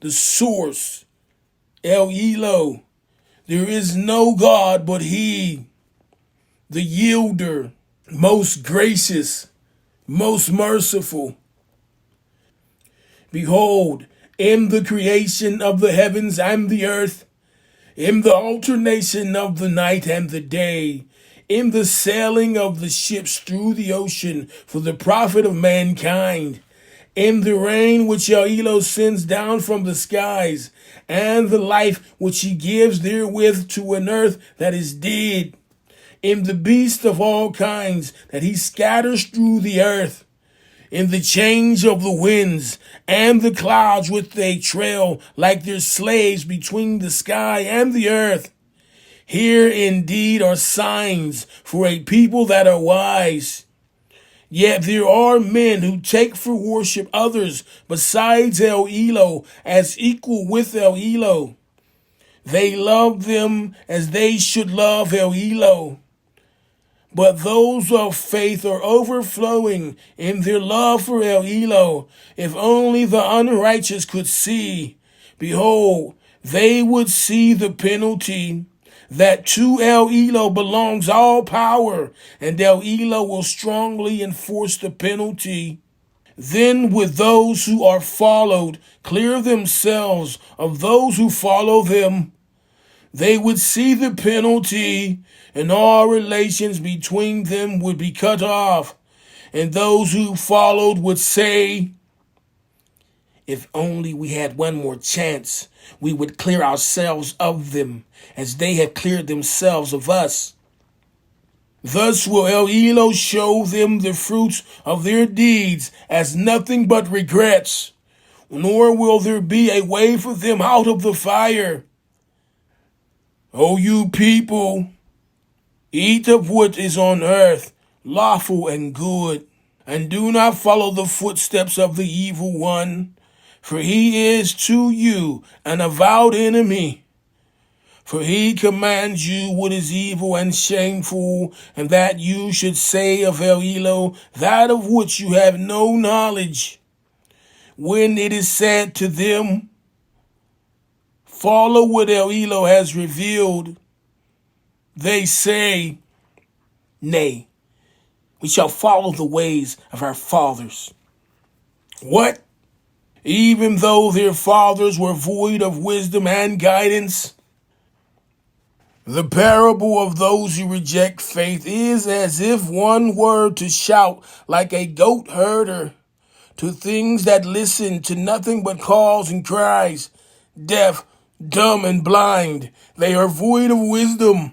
The source, ELOH. There is no God but he, the yielder, most gracious, most merciful. Behold, in the creation of the heavens and the earth, in the alternation of the night and the day, in the sailing of the ships through the ocean for the profit of mankind, in the rain which ELOH sends down from the skies, and the life which he gives therewith to an earth that is dead, in the beasts of all kinds that he scatters through the earth, in the change of the winds and the clouds which they trail like their slaves between the sky and the earth. Here indeed are signs for a people that are wise. Yet there are men who take for worship others besides ELOH as equal with ELOH. They love them as they should love ELOH. But those of faith are overflowing in their love for ELOH. If only the unrighteous could see, behold, they would see the penalty, that to ELOH belongs all power, and ELOH will strongly enforce the penalty. Then would those who are followed clear themselves of those who follow them. They would see the penalty, and all relations between them would be cut off. And those who followed would say, if only we had one more chance, we would clear ourselves of them, as they have cleared themselves of us. Thus will ELOH show them the fruits of their deeds as nothing but regrets, nor will there be a way for them out of the fire. O you people, eat of what is on earth, lawful and good, and do not follow the footsteps of the evil one, for he is to you an avowed enemy. For he commands you what is evil and shameful, and that you should say of ELOH that of which you have no knowledge. When it is said to them, follow what ELOH has revealed, they say, nay, we shall follow the ways of our fathers. What? Even though their fathers were void of wisdom and guidance? The parable of those who reject faith is as if one were to shout like a goat herder to things that listen to nothing but calls and cries, deaf, dumb, and blind. They are void of wisdom.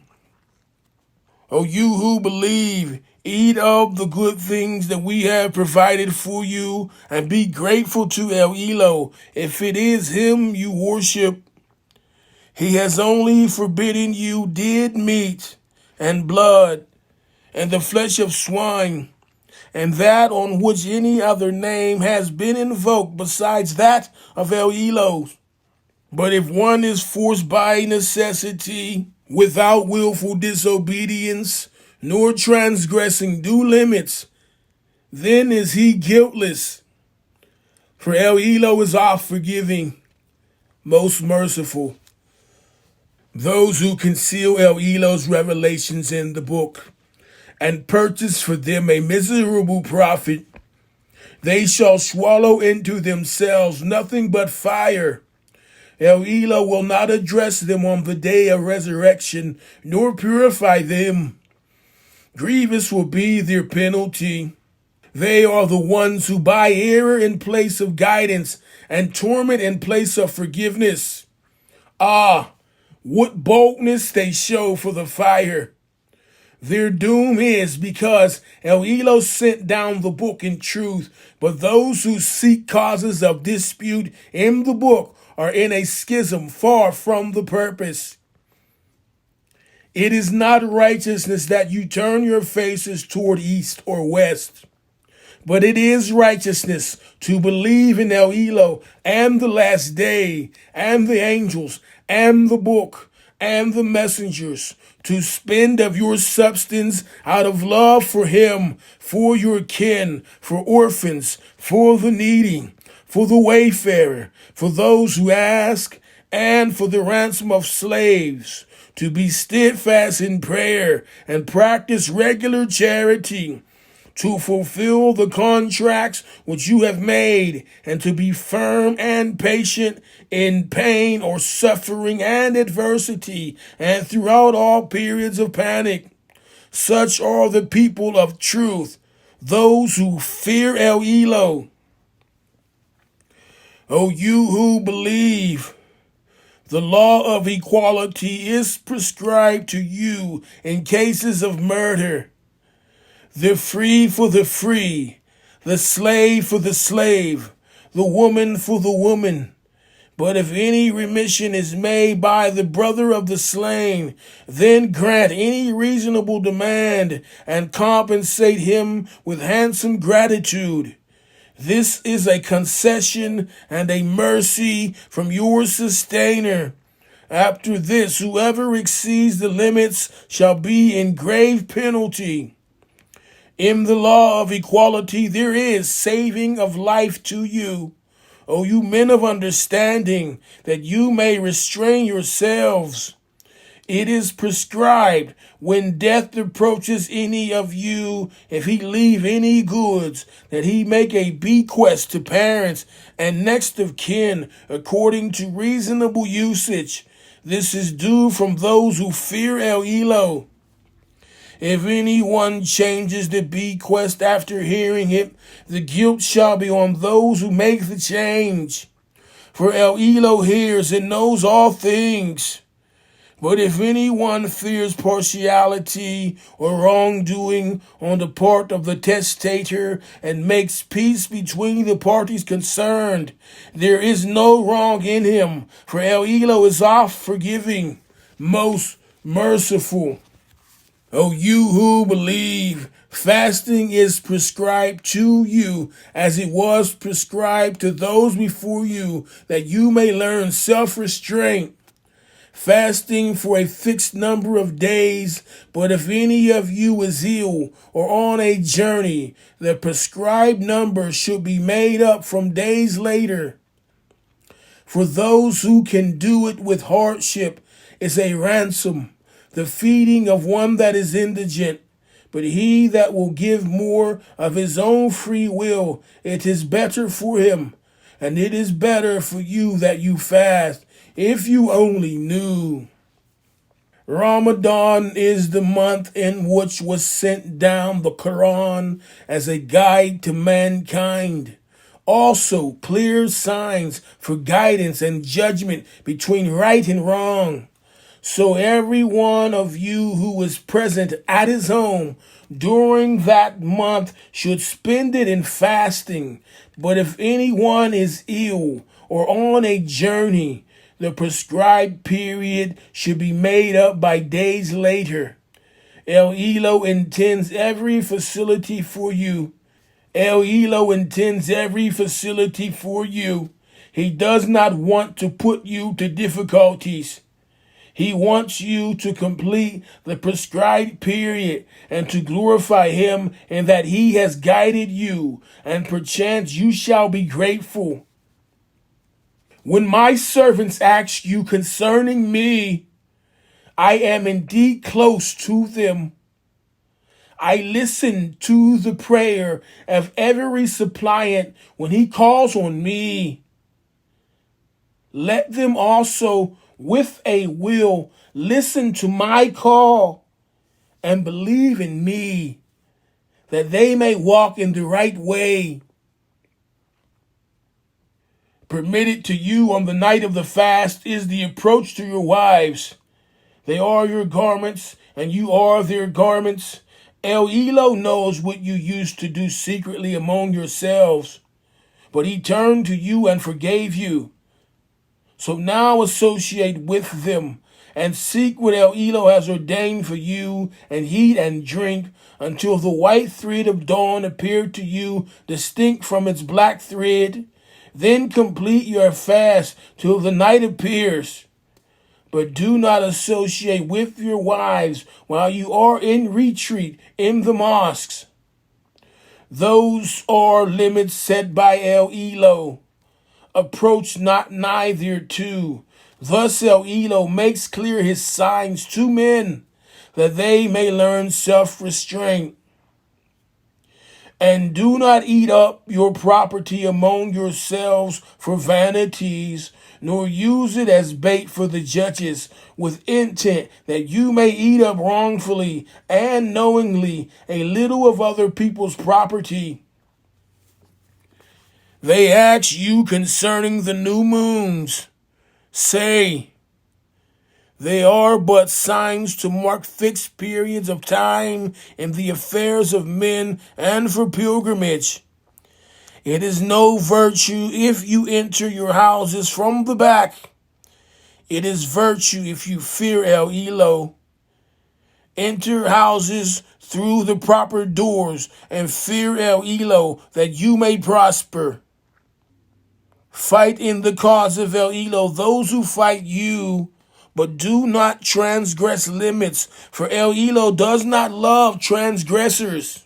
O you who believe, eat of the good things that we have provided for you, and be grateful to ELOH, if it is him you worship. He has only forbidden you dead meat and blood and the flesh of swine, and that on which any other name has been invoked besides that of ELOH. But if one is forced by necessity, without willful disobedience, nor transgressing due limits, then is he guiltless. For ELOH is oft forgiving, most merciful. Those who conceal ELOH's revelations in the book, and purchase for them a miserable profit, they shall swallow into themselves nothing but fire. ELOH will not address them on the day of resurrection, nor purify them. Grievous will be their penalty. They are the ones who buy error in place of guidance, and torment in place of forgiveness. Ah, what boldness they show for the fire! Their doom is because ELOH sent down the book in truth, but those who seek causes of dispute in the book are in a schism far from the purpose. It is not righteousness that you turn your faces toward east or west, but it is righteousness to believe in ELOH and the last day and the angels and the book and the messengers, to spend of your substance out of love for him, for your kin, for orphans, for the needy, for the wayfarer, for those who ask, and for the ransom of slaves, to be steadfast in prayer and practice regular charity, to fulfill the contracts which you have made, and to be firm and patient in pain or suffering and adversity, and throughout all periods of panic. Such are the people of truth, those who fear ELOH. O you who believe, the law of equality is prescribed to you in cases of murder. The free for the free, the slave for the slave, the woman for the woman. But if any remission is made by the brother of the slain, then grant any reasonable demand and compensate him with handsome gratitude. This is a concession and a mercy from your sustainer. After this, whoever exceeds the limits shall be in grave penalty. In the law of equality, there is saving of life to you, O you men of understanding, that you may restrain yourselves. It is prescribed when death approaches any of you, if he leave any goods, that he make a bequest to parents and next of kin according to reasonable usage. This is due from those who fear ELOH. If anyone changes the bequest after hearing it, the guilt shall be on those who make the change. For ELOH hears and knows all things. But if anyone fears partiality or wrongdoing on the part of the testator and makes peace between the parties concerned, there is no wrong in him, for ELOH is oft forgiving, most merciful. O you who believe, fasting is prescribed to you as it was prescribed to those before you, that you may learn self-restraint. Fasting for a fixed number of days, but if any of you is ill or on a journey, the prescribed number should be made up from days later. For those who can do it with hardship is a ransom, the feeding of one that is indigent. But he that will give more of his own free will, it is better for him. And it is better for you that you fast, if you only knew. Ramadan is the month in which was sent down the Quran as a guide to mankind. Also, clear signs for guidance and judgment between right and wrong. So every one of you who is present at his home during that month should spend it in fasting. But if anyone is ill or on a journey, the prescribed period should be made up by days later. ELOH intends every facility for you. ELOH intends every facility for you. He does not want to put you to difficulties. He wants you to complete the prescribed period and to glorify him in that he has guided you, and perchance you shall be grateful. When my servants ask you concerning me, I am indeed close to them. I listen to the prayer of every suppliant when he calls on me. Let them also with a will listen to my call and believe in me, that they may walk in the right way. Permitted to you on the night of the fast is the approach to your wives. They are your garments, and you are their garments. ELOH knows what you used to do secretly among yourselves, but he turned to you and forgave you. So now associate with them and seek what ELOH has ordained for you, and eat and drink until the white thread of dawn appear to you distinct from its black thread. Then complete your fast till the night appears. But do not associate with your wives while you are in retreat in the mosques. Those are limits set by ELOH. Approach not nigh thereto. Thus ELOH makes clear his signs to men, that they may learn self-restraint. And do not eat up your property among yourselves for vanities, nor use it as bait for the judges, with intent that you may eat up wrongfully and knowingly a little of other people's property. They ask you concerning the new moons. Say, they are but signs to mark fixed periods of time in the affairs of men and for pilgrimage. It is no virtue if you enter your houses from the back. It is virtue if you fear ELOH. Enter houses through the proper doors and fear ELOH, that you may prosper. Fight in the cause of ELOH those who fight you, but do not transgress limits, for ELOH does not love transgressors.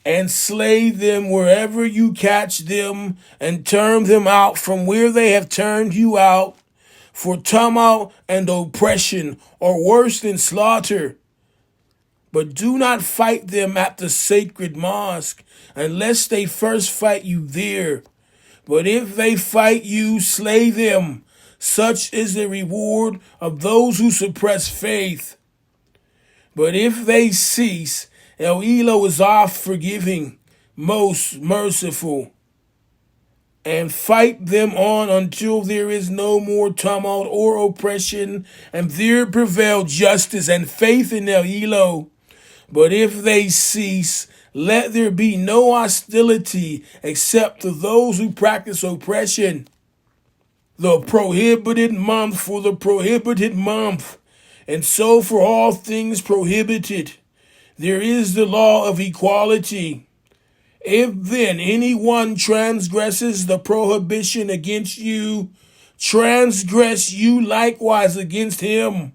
And slay them wherever you catch them, and turn them out from where they have turned you out, for tumult and oppression are worse than slaughter. But do not fight them at the sacred mosque, unless they first fight you there. But if they fight you, slay them. Such is the reward of those who suppress faith. But if they cease, ELOH is oft forgiving, most merciful. And fight them on until there is no more tumult or oppression, and there prevail justice and faith in ELOH. But if they cease, let there be no hostility except to those who practice oppression. The prohibited month for the prohibited month, and so for all things prohibited. There is the law of equality. If then anyone transgresses the prohibition against you, transgress you likewise against him.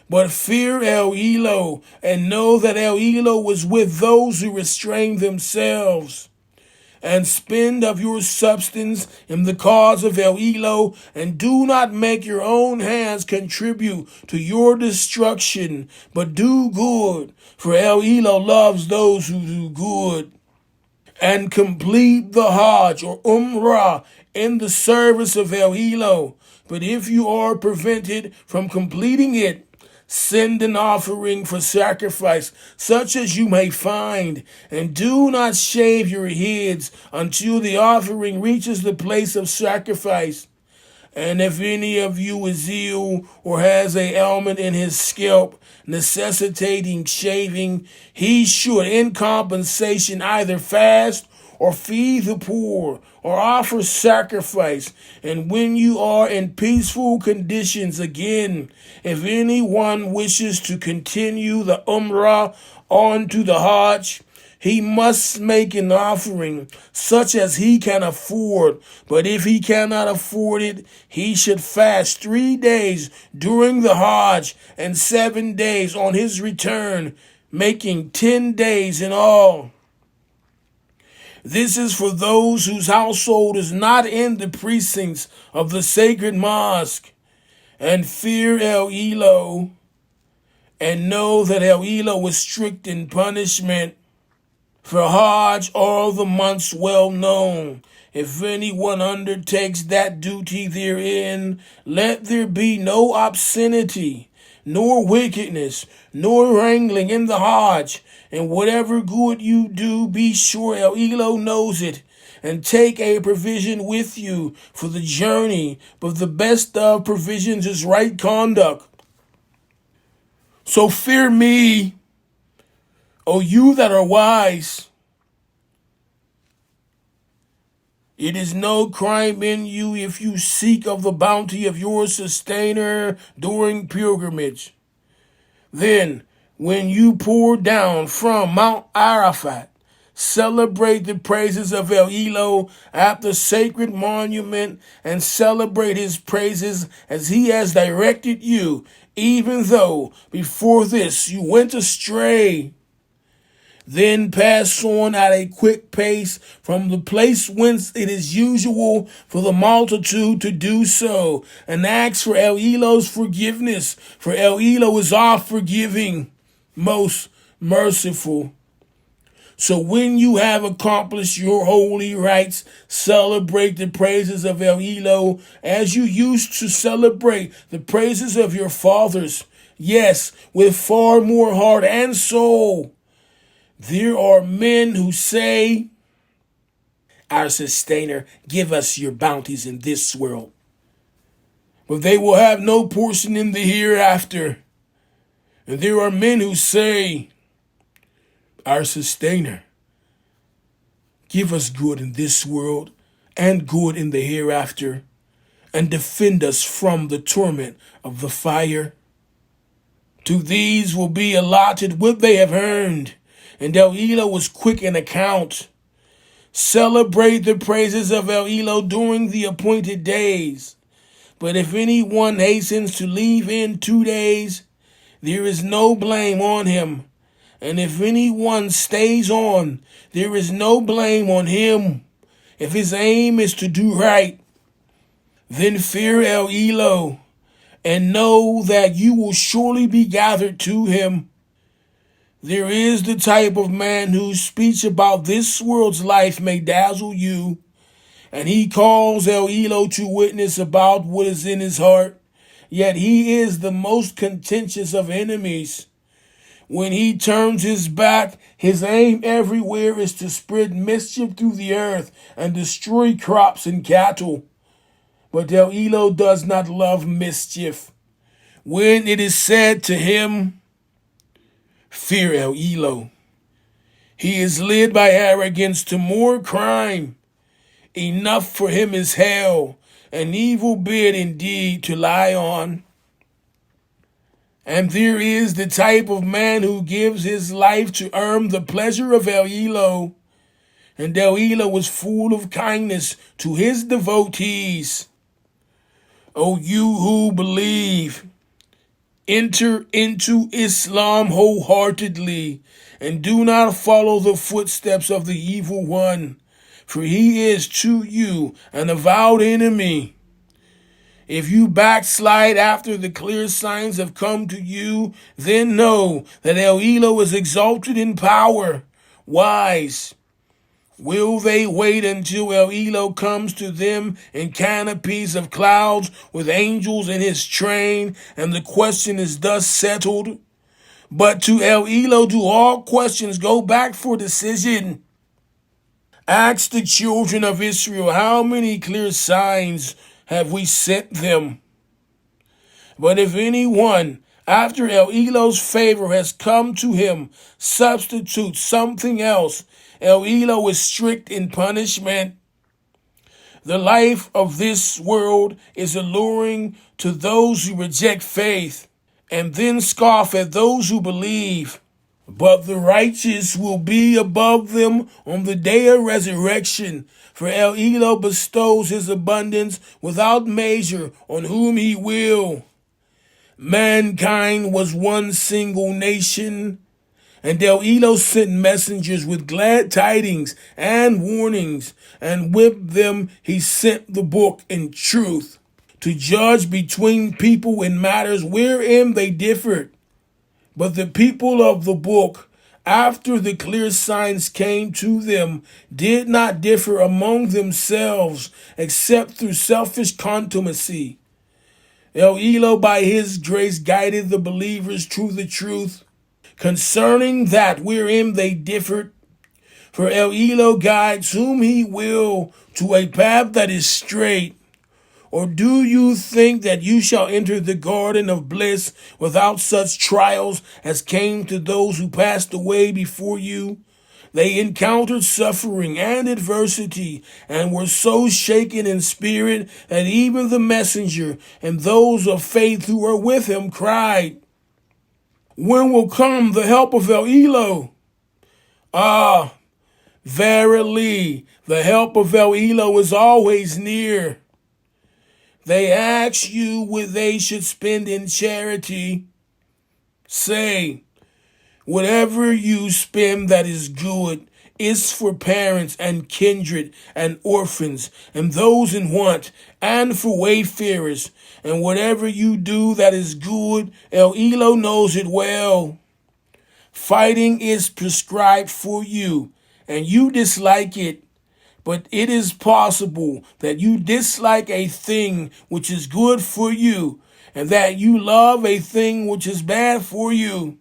But fear ELOH, and know that ELOH was with those who restrain themselves. And spend of your substance in the cause of ELOH, and do not make your own hands contribute to your destruction, but do good, for ELOH loves those who do good. And complete the Hajj or Umrah in the service of ELOH. But if you are prevented from completing it, send an offering for sacrifice, such as you may find, and do not shave your heads until the offering reaches the place of sacrifice. And if any of you is ill or has an ailment in his scalp necessitating shaving, he should in compensation either fast or feed the poor, or offer sacrifice. And when you are in peaceful conditions again, if anyone wishes to continue the Umrah on to the Hajj, he must make an offering such as he can afford. But if he cannot afford it, he should fast 3 days during the Hajj and 7 days on his return, making 10 days in all. This is for those whose household is not in the precincts of the sacred mosque, and fear ELOH, and know that ELOH was strict in punishment. For Hajj, all the months well known. If anyone undertakes that duty therein, let there be no obscenity, nor wickedness, nor wrangling in the Hajj. And whatever good you do, be sure ELOH knows it. And take a provision with you for the journey, but the best of provisions is right conduct. So fear me, O you that are wise. It is no crime in you if you seek of the bounty of your sustainer during pilgrimage. Then, when you pour down from Mount Arafat, celebrate the praises of ELOH at the sacred monument, and celebrate his praises as he has directed you, even though before this you went astray. Then pass on at a quick pace from the place whence it is usual for the multitude to do so, and ask for ELOH's forgiveness, for ELOH is oft forgiving, most merciful. So when you have accomplished your holy rites, celebrate the praises of ELOH as you used to celebrate the praises of your fathers, yes, with far more heart and soul. There are men who say, our sustainer, give us your bounties in this world, but they will have no portion in the hereafter. And there are men who say, our sustainer, give us good in this world and good in the hereafter, and defend us from the torment of the fire. To these will be allotted what they have earned, and ELOH was quick in account. Celebrate the praises of ELOH during the appointed days. But if anyone hastens to leave in 2 days, there is no blame on him. And if anyone stays on, there is no blame on him. If his aim is to do right, then fear ELOH, and know that you will surely be gathered to him. There is the type of man whose speech about this world's life may dazzle you, and he calls ELOH to witness about what is in his heart, yet he is the most contentious of enemies. When he turns his back, his aim everywhere is to spread mischief through the earth and destroy crops and cattle. But ELOH does not love mischief. When it is said to him, fear ELOH, he is led by arrogance to more crime. Enough for him is hell, an evil bed indeed to lie on. And there is the type of man who gives his life to earn the pleasure of ELOH, and ELOH was full of kindness to his devotees. O you who believe, enter into Islam wholeheartedly, and do not follow the footsteps of the evil one, for he is to you an avowed enemy. If you backslide after the clear signs have come to you, then know that ELOH is exalted in power, wise. Will they wait until ELOH comes to them in canopies of clouds with angels in his train, and the question is thus settled? But to ELOH do all questions go back for decision. Ask the children of Israel, how many clear signs have we sent them? But if anyone, after ELOH's favor has come to him, substitutes something else, ELOH is strict in punishment. The life of this world is alluring to those who reject faith and then scoff at those who believe. But the righteous will be above them on the day of resurrection, for ELOH bestows his abundance without measure on whom he will. Mankind was one single nation, and ELOH sent messengers with glad tidings and warnings, and with them he sent the book in truth, to judge between people in matters wherein they differed. But the people of the book, after the clear signs came to them, did not differ among themselves, except through selfish contumacy. ELOH by his grace guided the believers to the truth concerning that wherein they differed. For ELOH guides whom he will to a path that is straight. Or do you think that you shall enter the garden of bliss without such trials as came to those who passed away before you? They encountered suffering and adversity and were so shaken in spirit that even the messenger and those of faith who were with him cried, "When will come the help of ELOH?" Ah, verily, the help of ELOH is always near. They ask you what they should spend in charity. Say, whatever you spend that is good is for parents and kindred and orphans and those in want and for wayfarers. And whatever you do that is good, ELOH knows it well. Fighting is prescribed for you, and you dislike it. But it is possible that you dislike a thing which is good for you, and that you love a thing which is bad for you.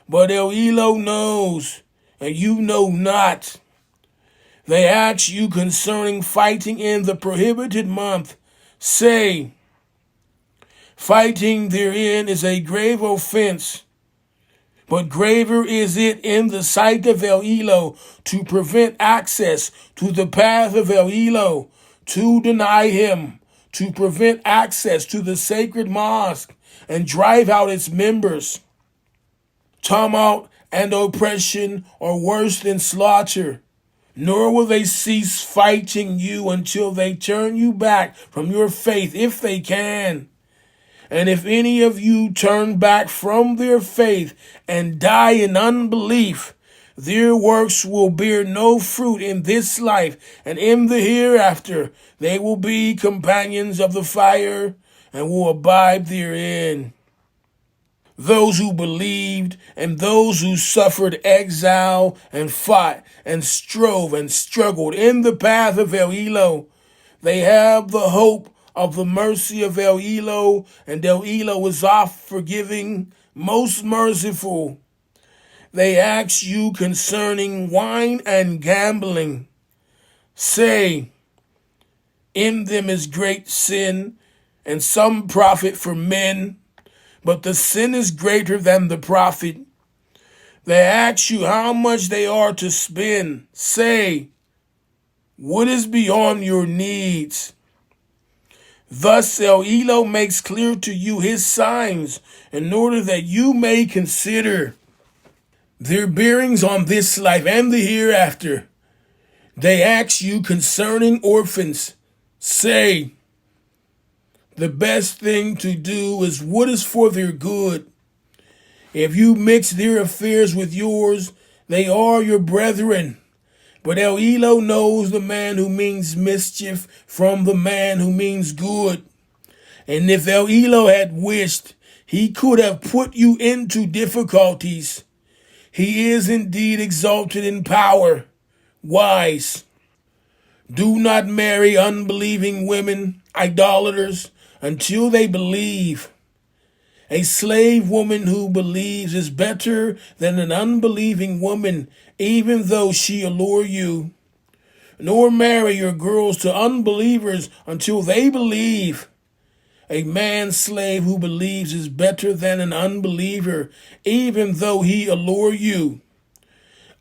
But ELOH knows, and you know not. They ask you concerning fighting in the prohibited month. Say, fighting therein is a grave offense. But graver is it in the sight of ELOH to prevent access to the path of ELOH, to deny him, to prevent access to the sacred mosque, and drive out its members. Tumult and oppression are worse than slaughter, nor will they cease fighting you until they turn you back from your faith if they can. And if any of you turn back from their faith and die in unbelief, their works will bear no fruit in this life, and in the hereafter they will be companions of the fire and will abide therein. Those who believed and those who suffered exile and fought and strove and struggled in the path of ELOH, they have the hope of the mercy of ELOH, and ELOH is oft forgiving, most merciful. They ask you concerning wine and gambling. Say, in them is great sin, and some profit for men, but the sin is greater than the profit. They ask you how much they are to spend. Say, what is beyond your needs? Thus ELOH makes clear to you his signs in order that you may consider their bearings on this life and the hereafter. They ask you concerning orphans. Say, the best thing to do is what is for their good. If you mix their affairs with yours, they are your brethren. But ELOH knows the man who means mischief from the man who means good. And if ELOH had wished, he could have put you into difficulties. He is indeed exalted in power, wise. Do not marry unbelieving women, idolaters, until they believe. A slave woman who believes is better than an unbelieving woman, even though she allure you. Nor marry your girls to unbelievers until they believe. A man slave who believes is better than an unbeliever, even though he allure you.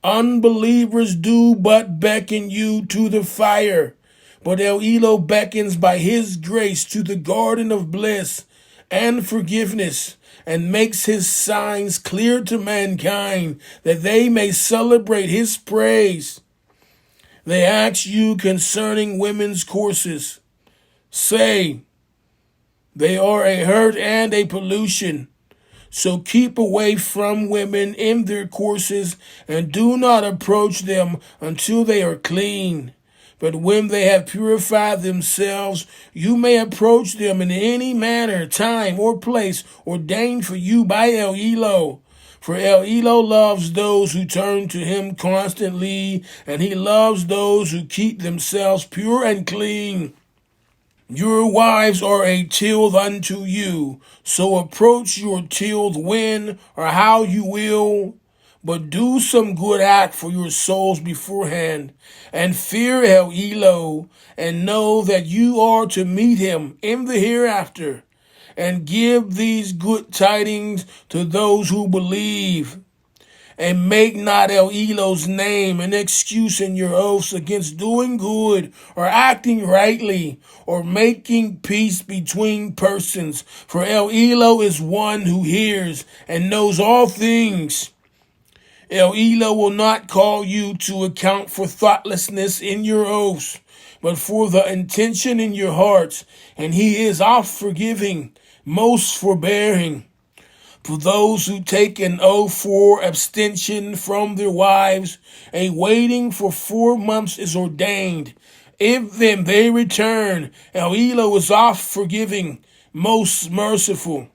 Unbelievers do but beckon you to the fire, but ELOH beckons by his grace to the garden of bliss and forgiveness, and makes his signs clear to mankind, that they may celebrate his praise. They ask you concerning women's courses. Say, they are a hurt and a pollution. So keep away from women in their courses, and do not approach them until they are clean. But when they have purified themselves, you may approach them in any manner, time, or place ordained for you by ELOH. For ELOH loves those who turn to him constantly, and he loves those who keep themselves pure and clean. Your wives are a tilth unto you, so approach your tilth when or how you will, but do some good act for your souls beforehand, and fear ELOH, and know that you are to meet him in the hereafter, and give these good tidings to those who believe. And make not ELOH's name an excuse in your oaths against doing good or acting rightly or making peace between persons. For ELOH is one who hears and knows all things. ELOH will not call you to account for thoughtlessness in your oaths, but for the intention in your hearts, and he is oft forgiving, most forbearing. For those who take an oath for abstention from their wives, a waiting for 4 months is ordained. If then they return, ELOH is oft forgiving, most merciful.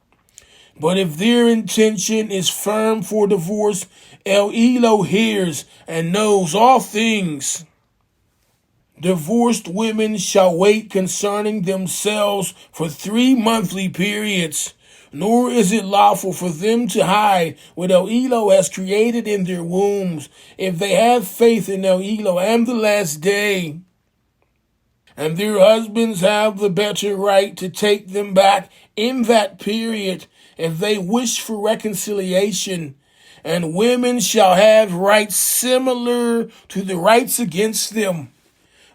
But if their intention is firm for divorce, ELOH hears and knows all things. Divorced women shall wait concerning themselves for 3 monthly periods. Nor is it lawful for them to hide what ELOH has created in their wombs, if they have faith in ELOH and the last day. And their husbands have the better right to take them back in that period, if they wish for reconciliation. And women shall have rights similar to the rights against them,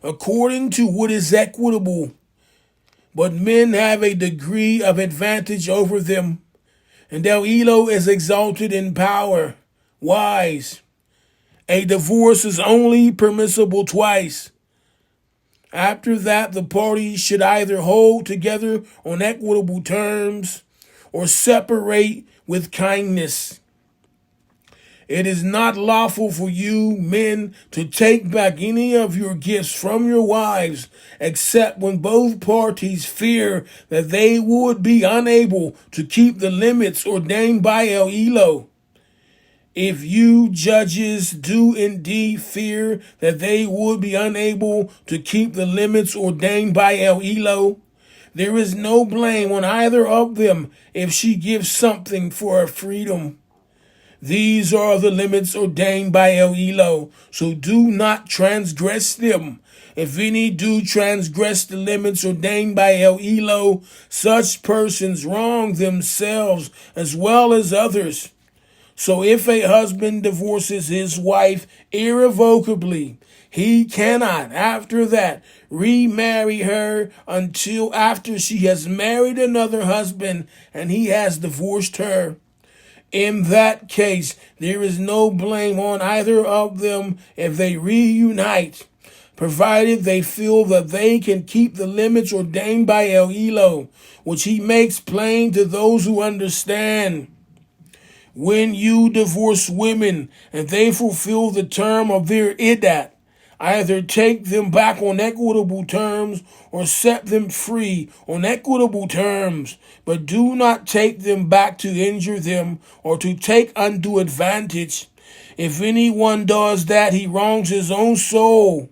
according to what is equitable. But men have a degree of advantage over them, and ELOH is exalted in power, wise. A divorce is only permissible twice. After that, the parties should either hold together on equitable terms or separate with kindness. It is not lawful for you, men, to take back any of your gifts from your wives, except when both parties fear that they would be unable to keep the limits ordained by ELOH. If you judges do indeed fear that they would be unable to keep the limits ordained by ELOH, there is no blame on either of them if she gives something for her freedom. These are the limits ordained by ELOH, so do not transgress them. If any do transgress the limits ordained by ELOH, such persons wrong themselves as well as others. So if a husband divorces his wife irrevocably, he cannot, after that, remarry her until after she has married another husband and he has divorced her. In that case, there is no blame on either of them if they reunite, provided they feel that they can keep the limits ordained by ELOH, which he makes plain to those who understand. When you divorce women and they fulfill the term of their iddat, either take them back on equitable terms or set them free on equitable terms, but do not take them back to injure them or to take undue advantage. If anyone does that, he wrongs his own soul.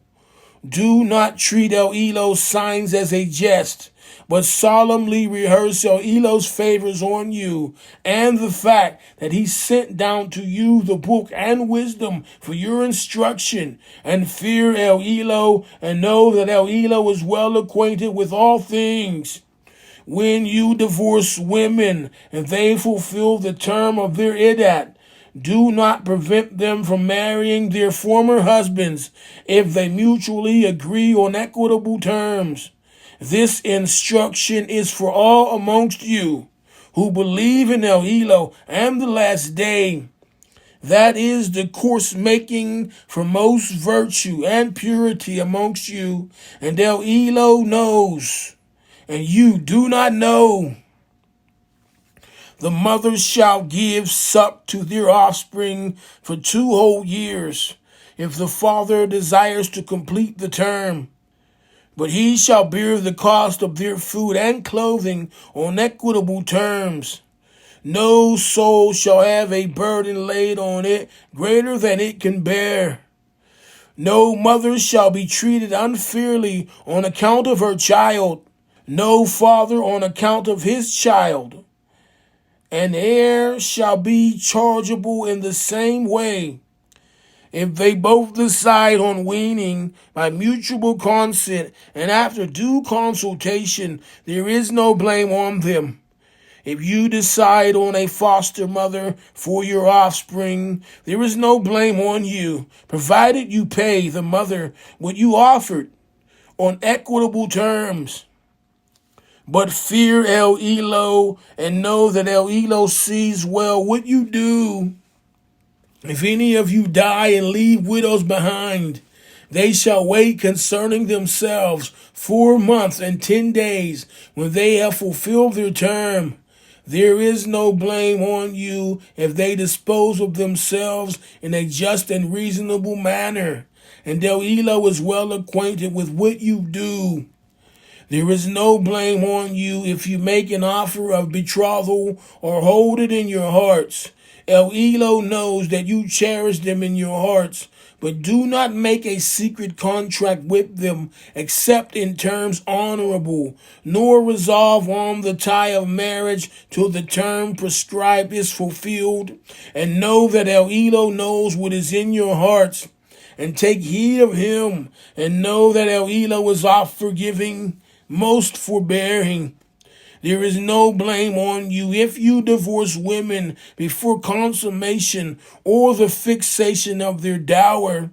Do not treat ELOH's signs as a jest, but solemnly rehearse ELOH's favors on you, and the fact that he sent down to you the book and wisdom for your instruction, and fear ELOH, and know that ELOH is well acquainted with all things. When you divorce women and they fulfill the term of their iddat, Do not prevent them from marrying their former husbands if they mutually agree on equitable terms. This instruction is for all amongst you who believe in ELOH and the last day. That is the course making for most virtue and purity amongst you, and ELOH knows, and you do not know. The mothers shall give suck to their offspring for 2 whole years, if the father desires to complete the term. But he shall bear the cost of their food and clothing on equitable terms. No soul shall have a burden laid on it greater than it can bear. No mother shall be treated unfairly on account of her child. No father on account of his child. An heir shall be chargeable in the same way. If they both decide on weaning by mutual consent and after due consultation, there is no blame on them. If you decide on a foster mother for your offspring, there is no blame on you, provided you pay the mother what you offered on equitable terms. But fear ELOH and know that ELOH sees well what you do. If any of you die and leave widows behind, they shall wait concerning themselves 4 months and 10 days when they have fulfilled their term. There is no blame on you if they dispose of themselves in a just and reasonable manner, and ELOH is well acquainted with what you do. There is no blame on you if you make an offer of betrothal or hold it in your hearts. ELOH knows that you cherish them in your hearts, but do not make a secret contract with them except in terms honorable, nor resolve on the tie of marriage till the term prescribed is fulfilled. And know that ELOH knows what is in your hearts, and take heed of him, and know that ELOH is oft forgiving, most forbearing. There is no blame on you if you divorce women before consummation or the fixation of their dower,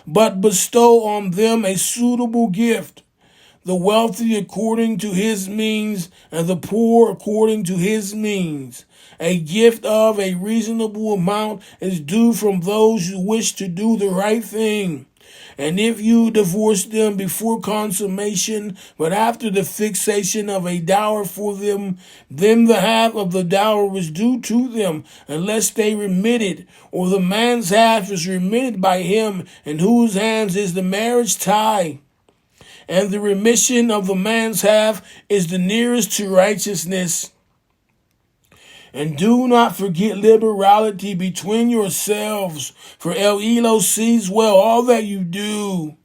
but bestow on them a suitable gift, the wealthy according to his means and the poor according to his means. A gift of a reasonable amount is due from those who wish to do the right thing. And if you divorce them before consummation, but after the fixation of a dower for them, then the half of the dower is due to them, unless they remit it, or the man's half is remitted by him, in whose hands is the marriage tie. And the remission of the man's half is the nearest to righteousness. And do not forget liberality between yourselves, for ELOH sees well all that you do.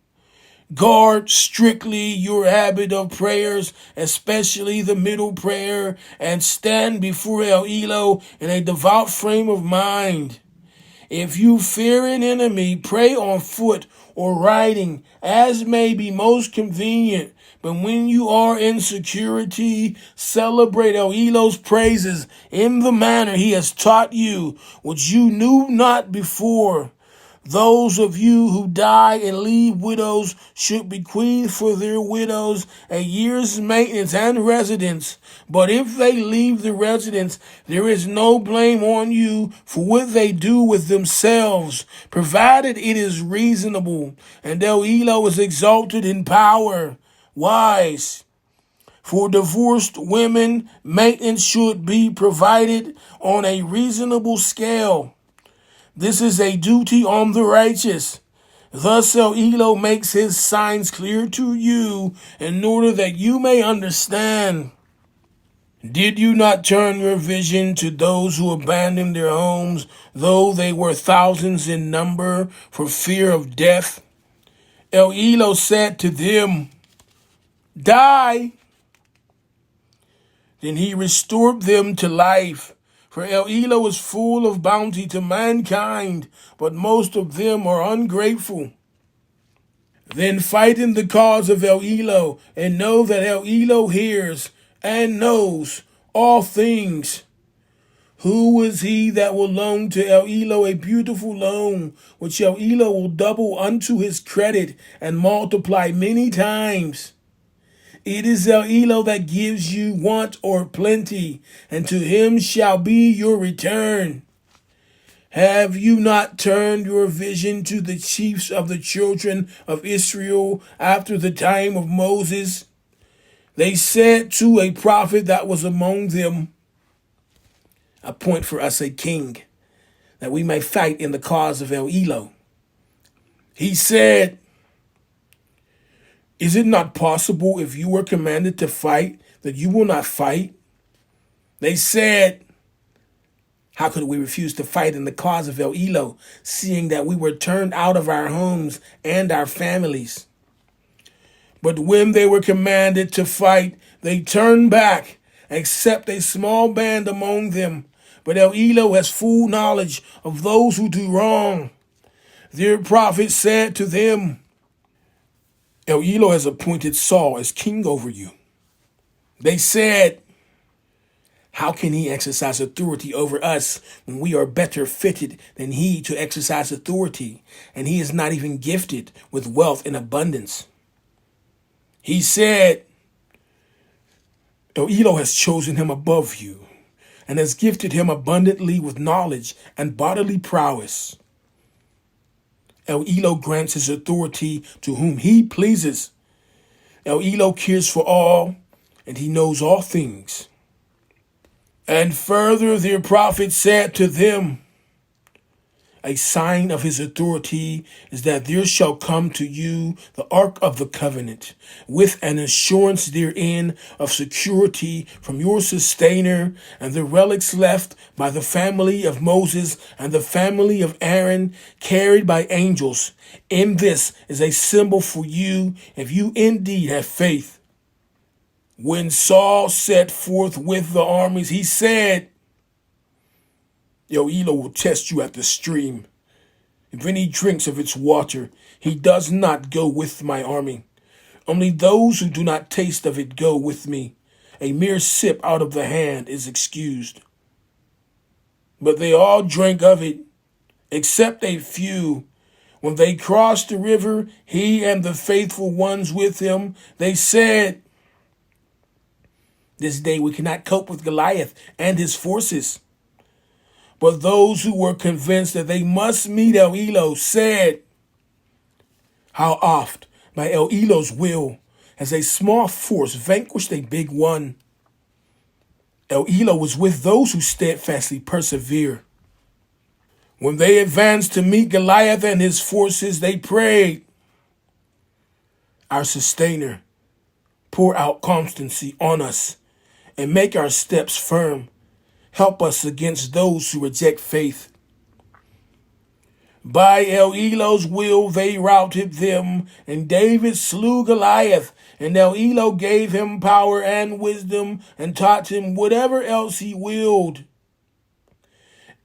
Guard strictly your habit of prayers, especially the middle prayer, and stand before ELOH in a devout frame of mind. If you fear an enemy, pray on foot or riding, as may be most convenient. But when you are in security, celebrate ELOH's praises in the manner he has taught you, which you knew not before. Those of you who die and leave widows should bequeath for their widows a year's maintenance and residence. But if they leave the residence, there is no blame on you for what they do with themselves, provided it is reasonable, and ELOH is exalted in power. Wise. For divorced women, maintenance should be provided on a reasonable scale. This is a duty on the righteous. Thus ELOH makes his signs clear to you in order that you may understand. Did you not turn your vision to those who abandoned their homes, though they were thousands in number, for fear of death? ELOH said to them, Die. Then he restored them to life. For ELOH is full of bounty to mankind, but most of them are ungrateful. Then fight in the cause of ELOH, and know that ELOH hears and knows all things. Who is he that will loan to ELOH a beautiful loan, which ELOH will double unto his credit and multiply many times? It is ELOH that gives you want or plenty, and to him shall be your return. Have you not turned your vision to the chiefs of the children of Israel after the time of Moses? They said to a prophet that was among them, appoint for us a king, that we may fight in the cause of ELOH. He said, is it not possible if you were commanded to fight that you will not fight? They said, how could we refuse to fight in the cause of ELOH, seeing that we were turned out of our homes and our families? But when they were commanded to fight, they turned back, except a small band among them. But ELOH has full knowledge of those who do wrong. Their prophet said to them, ELOH has appointed Saul as king over you. They said, how can he exercise authority over us when we are better fitted than he to exercise authority, and he is not even gifted with wealth in abundance? He said, ELOH has chosen him above you and has gifted him abundantly with knowledge and bodily prowess. ELOH grants his authority to whom he pleases. ELOH cares for all, and he knows all things. And further, their prophet said to them, a sign of his authority is that there shall come to you the ark of the covenant, with an assurance therein of security from your sustainer, and the relics left by the family of Moses and the family of Aaron, carried by angels. In this is a symbol for you, if you indeed have faith. When Saul set forth with the armies, he said, ELOH will test you at the stream. If any drinks of its water, he does not go with my army. Only those who do not taste of it go with me. A mere sip out of the hand is excused. But they all drank of it, except a few. When they crossed the river, he and the faithful ones with him, they said, this day we cannot cope with Goliath and his forces. But those who were convinced that they must meet ELOH said, how oft by ELOH's will has a small force vanquished a big one. ELOH was with those who steadfastly persevere. When they advanced to meet Goliath and his forces, they prayed, our sustainer, pour out constancy on us and make our steps firm. Help us against those who reject faith. By ELOH's will they routed them, and David slew Goliath, and ELOH gave him power and wisdom, and taught him whatever else he willed.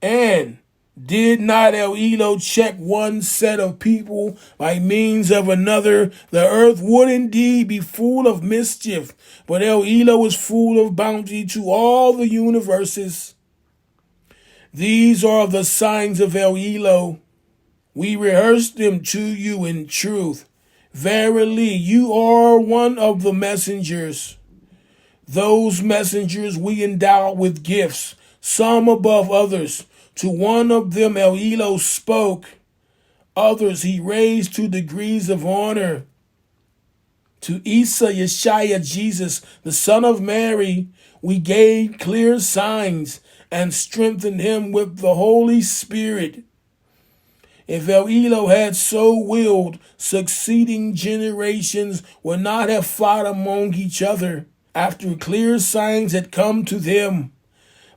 And did not ELOH check one set of people by means of another? The earth would indeed be full of mischief, but ELOH is full of bounty to all the universes. These are the signs of ELOH. We rehearse them to you in truth. Verily, you are one of the messengers. Those messengers we endow with gifts, some above others. To one of them ELOH spoke. Others he raised to degrees of honor. To Ēsah, Yeshaya, Jesus, the son of Mary, we gave clear signs and strengthened him with the Holy Spirit. If ELOH had so willed, succeeding generations would not have fought among each other after clear signs had come to them.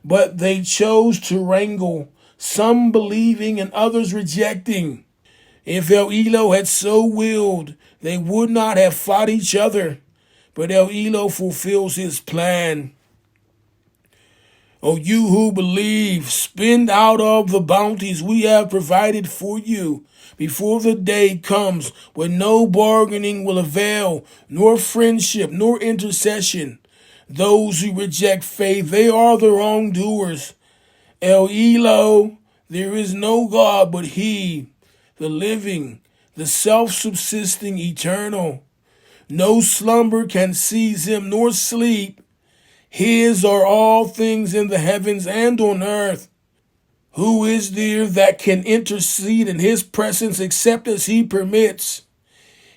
But they chose to wrangle, some believing and others rejecting. If ELOH had so willed, they would not have fought each other. But ELOH fulfills his plan. O you who believe, spend out of the bounties we have provided for you, before the day comes when no bargaining will avail, nor friendship, nor intercession. Those who reject faith, they are the wrongdoers. El ELOH, there is no God but he, the living, the self-subsisting, eternal. No slumber can seize him, nor sleep. His are all things in the heavens and on earth. Who is there that can intercede in his presence except as he permits?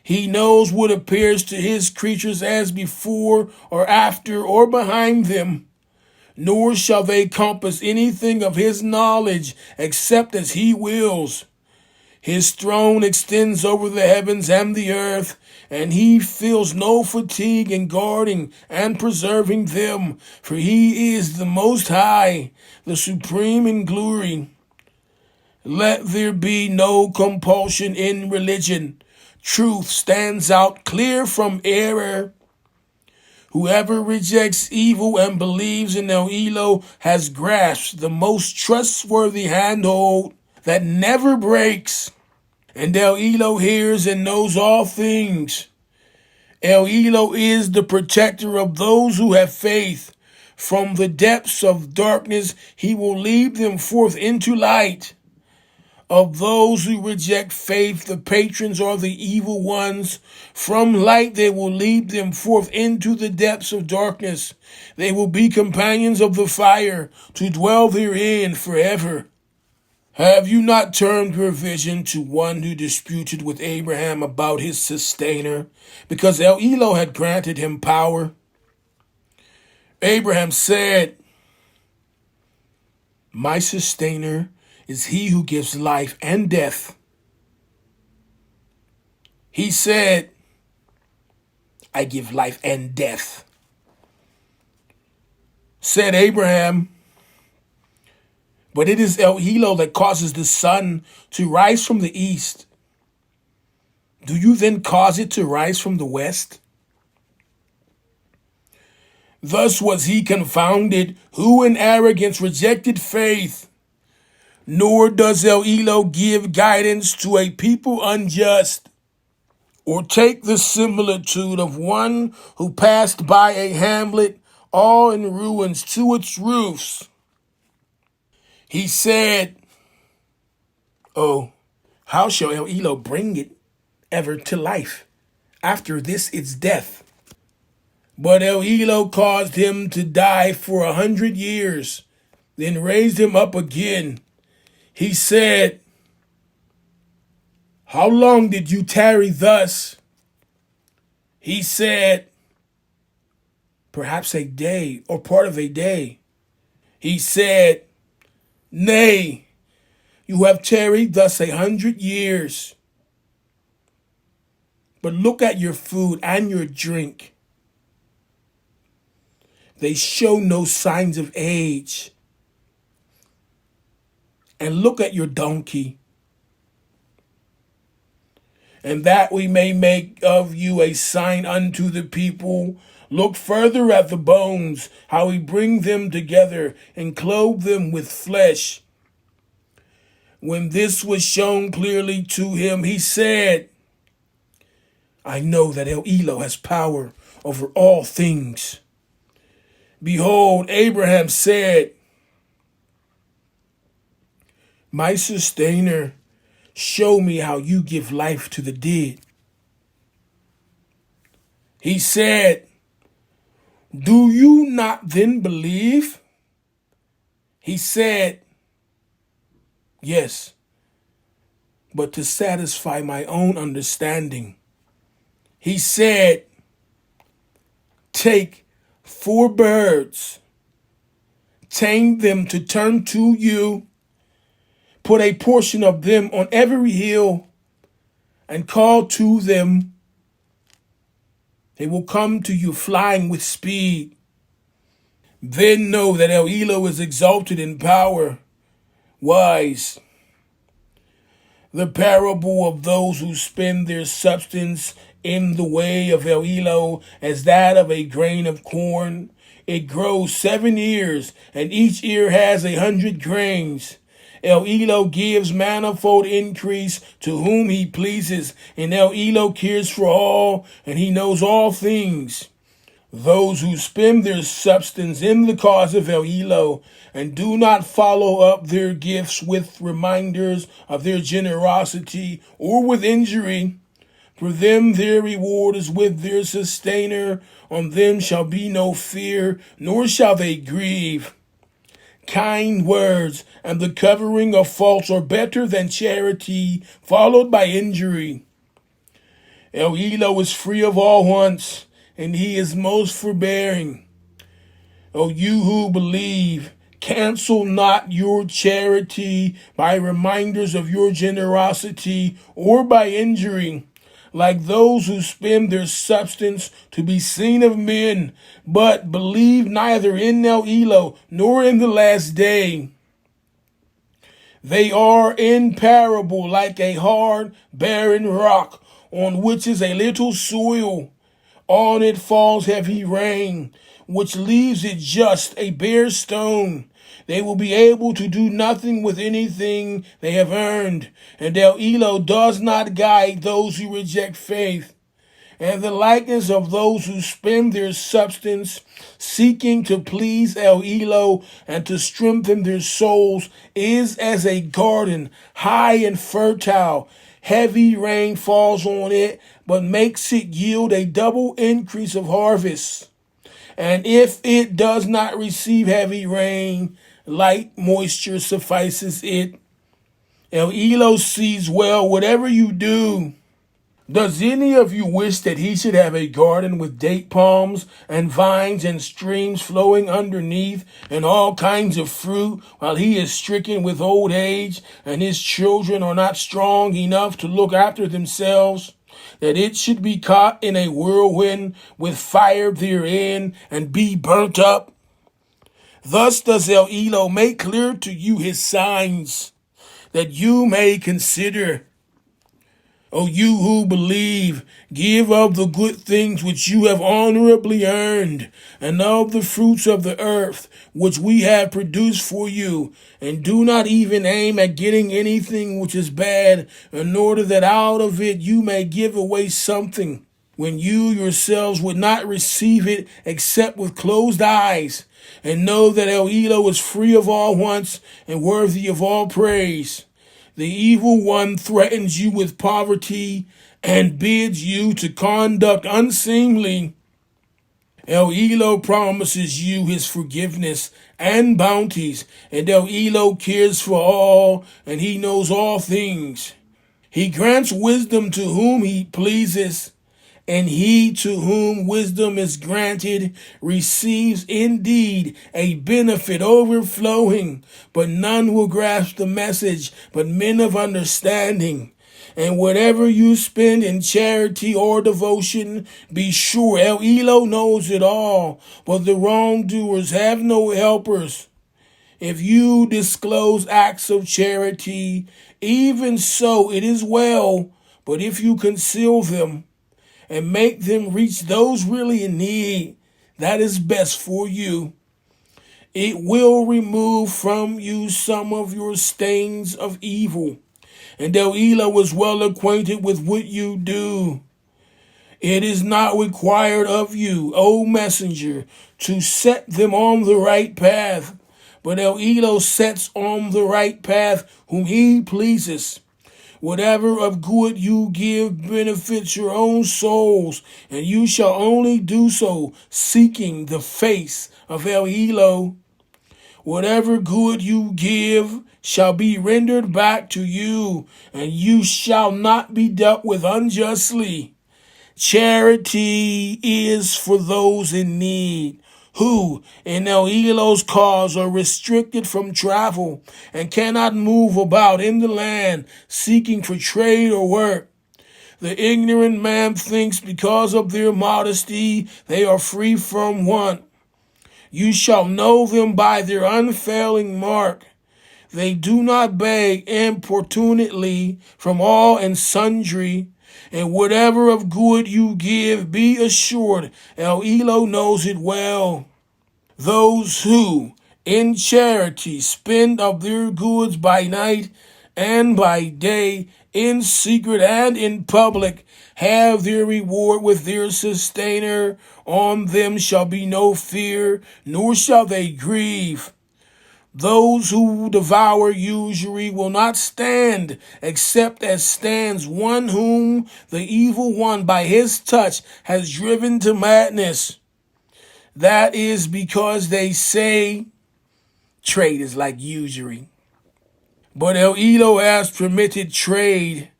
He knows what appears to his creatures as before or after or behind them. Nor shall they compass anything of his knowledge except as he wills. His throne extends over the heavens and the earth, and he feels no fatigue in guarding and preserving them, for he is the Most High, the Supreme in glory. Let there be no compulsion in religion. Truth stands out clear from error. Whoever rejects evil and believes in El ELOH has grasped the most trustworthy handhold that never breaks. And El ELOH hears and knows all things. El ELOH is the protector of those who have faith. From the depths of darkness, he will lead them forth into light. Of those who reject faith, the patrons are the evil ones. From light they will lead them forth into the depths of darkness. They will be companions of the fire, to dwell therein forever. Have you not turned your vision to one who disputed with Abraham about his sustainer, because El ELOH had granted him power? Abraham said, "My sustainer is he who gives life and death." He said, "I give life and death." Said Abraham, "But it is El ELOH that causes the sun to rise from the east. Do you then cause it to rise from the west?" Thus was he confounded, who in arrogance rejected faith. Nor does El ELOH give guidance to a people unjust, or take the similitude of one who passed by a hamlet all in ruins to its roofs. He said, "Oh, how shall El ELOH bring it ever to life? After this its death." But El ELOH caused him to die for 100 years, then raised him up again. He said, "How long did you tarry thus?" He said, "Perhaps a day or part of a day." He said, "Nay, you have tarried thus 100 years. But look at your food and your drink. They show no signs of age. And look at your donkey. And that we may make of you a sign unto the people. Look further at the bones, how we bring them together and clothe them with flesh." When this was shown clearly to him, he said, "I know that El ELOH has power over all things." Behold, Abraham said, "My sustainer, show me how you give life to the dead." He said, "Do you not then believe?" He said, "Yes, but to satisfy my own understanding." He said, "Take 4 birds, tame them to turn to you, put a portion of them on every hill, and call to them. They will come to you flying with speed. Then know that El ELOH is exalted in power, wise." The parable of those who spend their substance in the way of El ELOH as that of a grain of corn. It grows 7 ears, and each ear has 100 grains. El ELOH gives manifold increase to whom he pleases, and El ELOH cares for all, and he knows all things. Those who spend their substance in the cause of ELOH and do not follow up their gifts with reminders of their generosity or with injury, for them their reward is with their sustainer. On them shall be no fear, nor shall they grieve. Kind words and the covering of faults are better than charity, followed by injury. ELOH is free of all wants, and he is most forbearing. O you who believe, cancel not your charity by reminders of your generosity or by injury, like those who spend their substance to be seen of men, but believe neither in ELOH nor in the last day. They are in parable like a hard, barren rock, on which is a little soil. On it falls heavy rain, which leaves it just a bare stone. They will be able to do nothing with anything they have earned, and ELOH does not guide those who reject faith. And the likeness of those who spend their substance seeking to please ELOH and to strengthen their souls is as a garden, high and fertile. Heavy rain falls on it, but makes it yield a double increase of harvest. And if it does not receive heavy rain, light moisture suffices it. ELOH sees well whatever you do. Does any of you wish that he should have a garden with date palms and vines and streams flowing underneath and all kinds of fruit, while he is stricken with old age and his children are not strong enough to look after themselves? That it should be caught in a whirlwind with fire therein and be burnt up? Thus does ELOH make clear to you his signs, that you may consider. O you who believe, give of the good things which you have honorably earned, and of the fruits of the earth which we have produced for you, and do not even aim at getting anything which is bad, in order that out of it you may give away something, when you yourselves would not receive it except with closed eyes, and know that ELOH is free of all wants and worthy of all praise. The evil one threatens you with poverty and bids you to conduct unseemly. ELOH promises you his forgiveness and bounties, and ELOH cares for all, and he knows all things. He grants wisdom to whom he pleases, and he to whom wisdom is granted receives indeed a benefit overflowing, but none will grasp the message but men of understanding. And whatever you spend in charity or devotion, be sure ELOH knows it all, but the wrongdoers have no helpers. If you disclose acts of charity, even so it is well, but if you conceal them, and make them reach those really in need, that is best for you. It will remove from you some of your stains of evil, and ELOH is well acquainted with what you do. It is not required of you, O messenger, to set them on the right path, but ELOH sets on the right path whom he pleases. Whatever of good you give benefits your own souls, and you shall only do so seeking the face of ELOH. Whatever good you give shall be rendered back to you, and you shall not be dealt with unjustly. Charity is for those in need, who, in ELOH's cause, are restricted from travel and cannot move about in the land seeking for trade or work. The ignorant man thinks because of their modesty they are free from want. You shall know them by their unfailing mark. They do not beg importunately from all and sundry, and whatever of good you give, be assured ELOH knows it well. Those who, in charity, spend of their goods by night and by day, in secret and in public, have their reward with their sustainer. On them shall be no fear, nor shall they grieve. Those who devour usury will not stand, except as stands one whom the evil one by his touch has driven to madness. That is because they say trade is like usury. But ELOH has permitted trade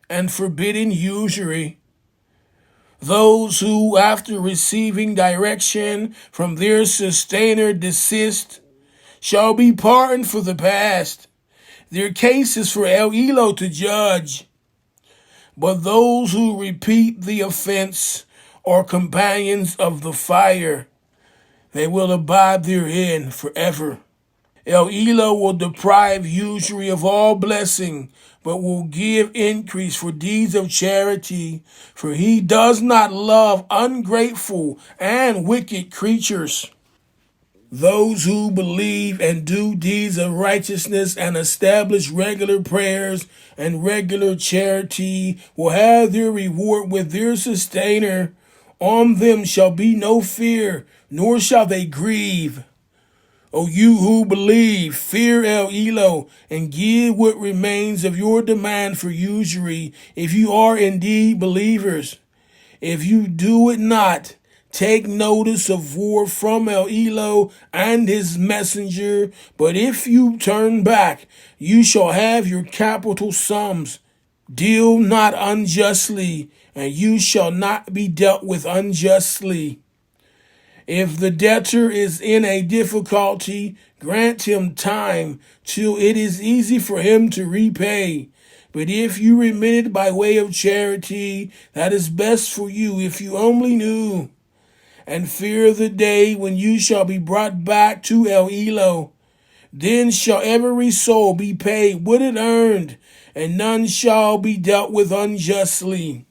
and forbidden usury. Those who, after receiving direction from their sustainer, desist shall be pardoned for the past. Their case is for ELOH to judge. But those who repeat the offense are companions of the fire. They will abide therein forever. ELOH will deprive usury of all blessing, but will give increase for deeds of charity, for he does not love ungrateful and wicked creatures. Those who believe and do deeds of righteousness and establish regular prayers and regular charity will have their reward with their sustainer. On them shall be no fear, nor shall they grieve. O you who believe, fear ELOH, and give what remains of your demand for usury, if you are indeed believers. If you do it not, take notice of war from ELOH and his messenger. But if you turn back, you shall have your capital sums. Deal not unjustly, and you shall not be dealt with unjustly. If the debtor is in a difficulty, grant him time till it is easy for him to repay. But if you remit it by way of charity, that is best for you if you only knew. And fear the day when you shall be brought back to ELOH. Then shall every soul be paid what it earned, and none shall be dealt with unjustly.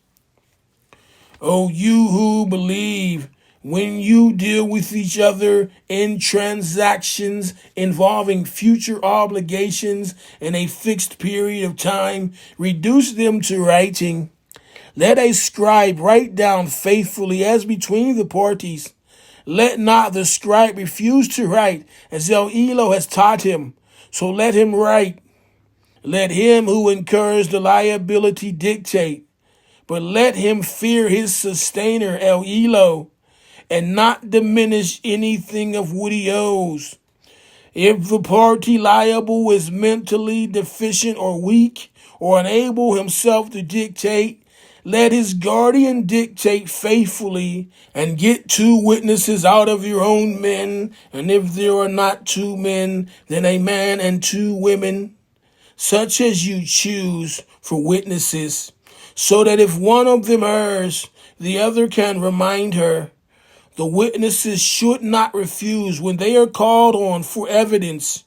O you who believe, when you deal with each other in transactions involving future obligations in a fixed period of time, reduce them to writing. Let a scribe write down faithfully as between the parties. Let not the scribe refuse to write, as ELOH has taught him. So let him write. Let him who incurs the liability dictate. But let him fear his sustainer, ELOH, and not diminish anything of what he owes. If the party liable is mentally deficient or weak, or unable himself to dictate, let his guardian dictate faithfully, and get 2 witnesses out of your own men, and if there are not 2 men, then a man and 2 women, such as you choose for witnesses, so that if one of them errs, the other can remind her. The witnesses should not refuse when they are called on for evidence.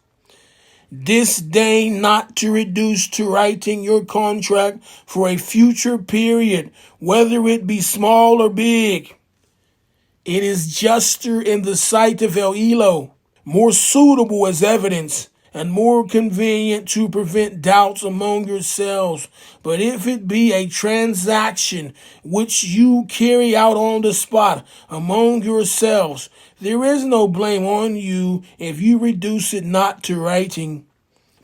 Disdain not to reduce to writing your contract for a future period, whether it be small or big. It is juster in the sight of ELOH, more suitable as evidence, and more convenient to prevent doubts among yourselves. But if it be a transaction which you carry out on the spot among yourselves, there is no blame on you if you reduce it not to writing.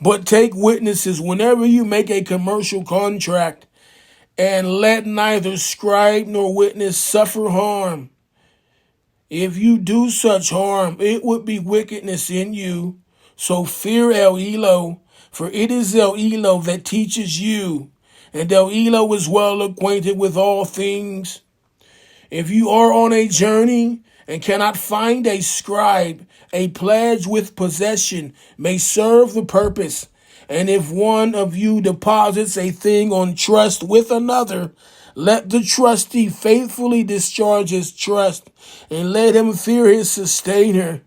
But take witnesses whenever you make a commercial contract, and let neither scribe nor witness suffer harm. If you do such harm, it would be wickedness in you. So fear ELOH, for it is ELOH that teaches you, and ELOH is well acquainted with all things. If you are on a journey and cannot find a scribe, a pledge with possession may serve the purpose. And if one of you deposits a thing on trust with another, let the trustee faithfully discharge his trust, and let him fear his sustainer.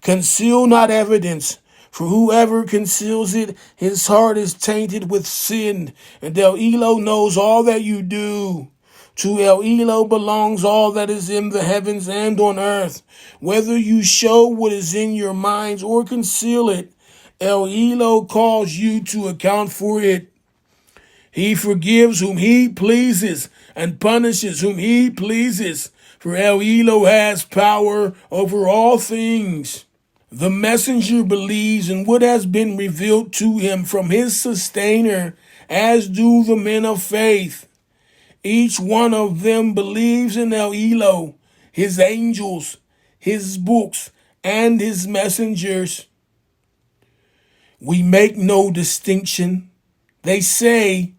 Conceal not evidence, for whoever conceals it, his heart is tainted with sin, and ELOH knows all that you do. To ELOH belongs all that is in the heavens and on earth. Whether you show what is in your minds or conceal it, ELOH calls you to account for it. He forgives whom he pleases and punishes whom he pleases. For ELOH has power over all things. The messenger believes in what has been revealed to him from his sustainer, as do the men of faith. Each one of them believes in ELOH, his angels, his books, and his messengers. We make no distinction, they say,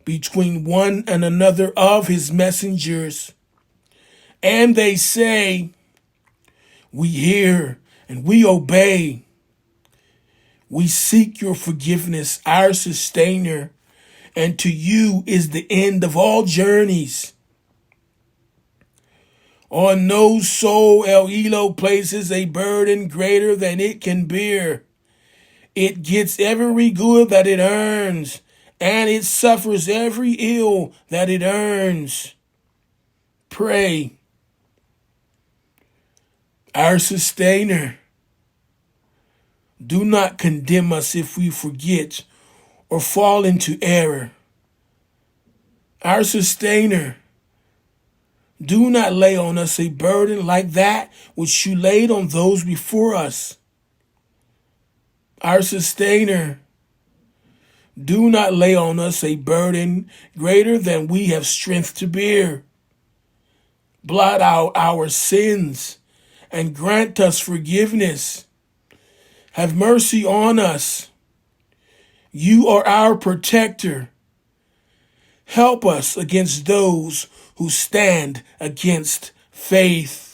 between one and another of his messengers. And they say, we hear and we obey. We seek your forgiveness, our sustainer, and to you is the end of all journeys. On no soul ELOH places a burden greater than it can bear. It gets every good that it earns, and it suffers every ill that it earns. Pray. Our sustainer, do not condemn us if we forget or fall into error. Our sustainer, do not lay on us a burden like that which you laid on those before us. Our sustainer, do not lay on us a burden greater than we have strength to bear. Blot out our sins and grant us forgiveness. Have mercy on us. You are our protector. Help us against those who stand against faith.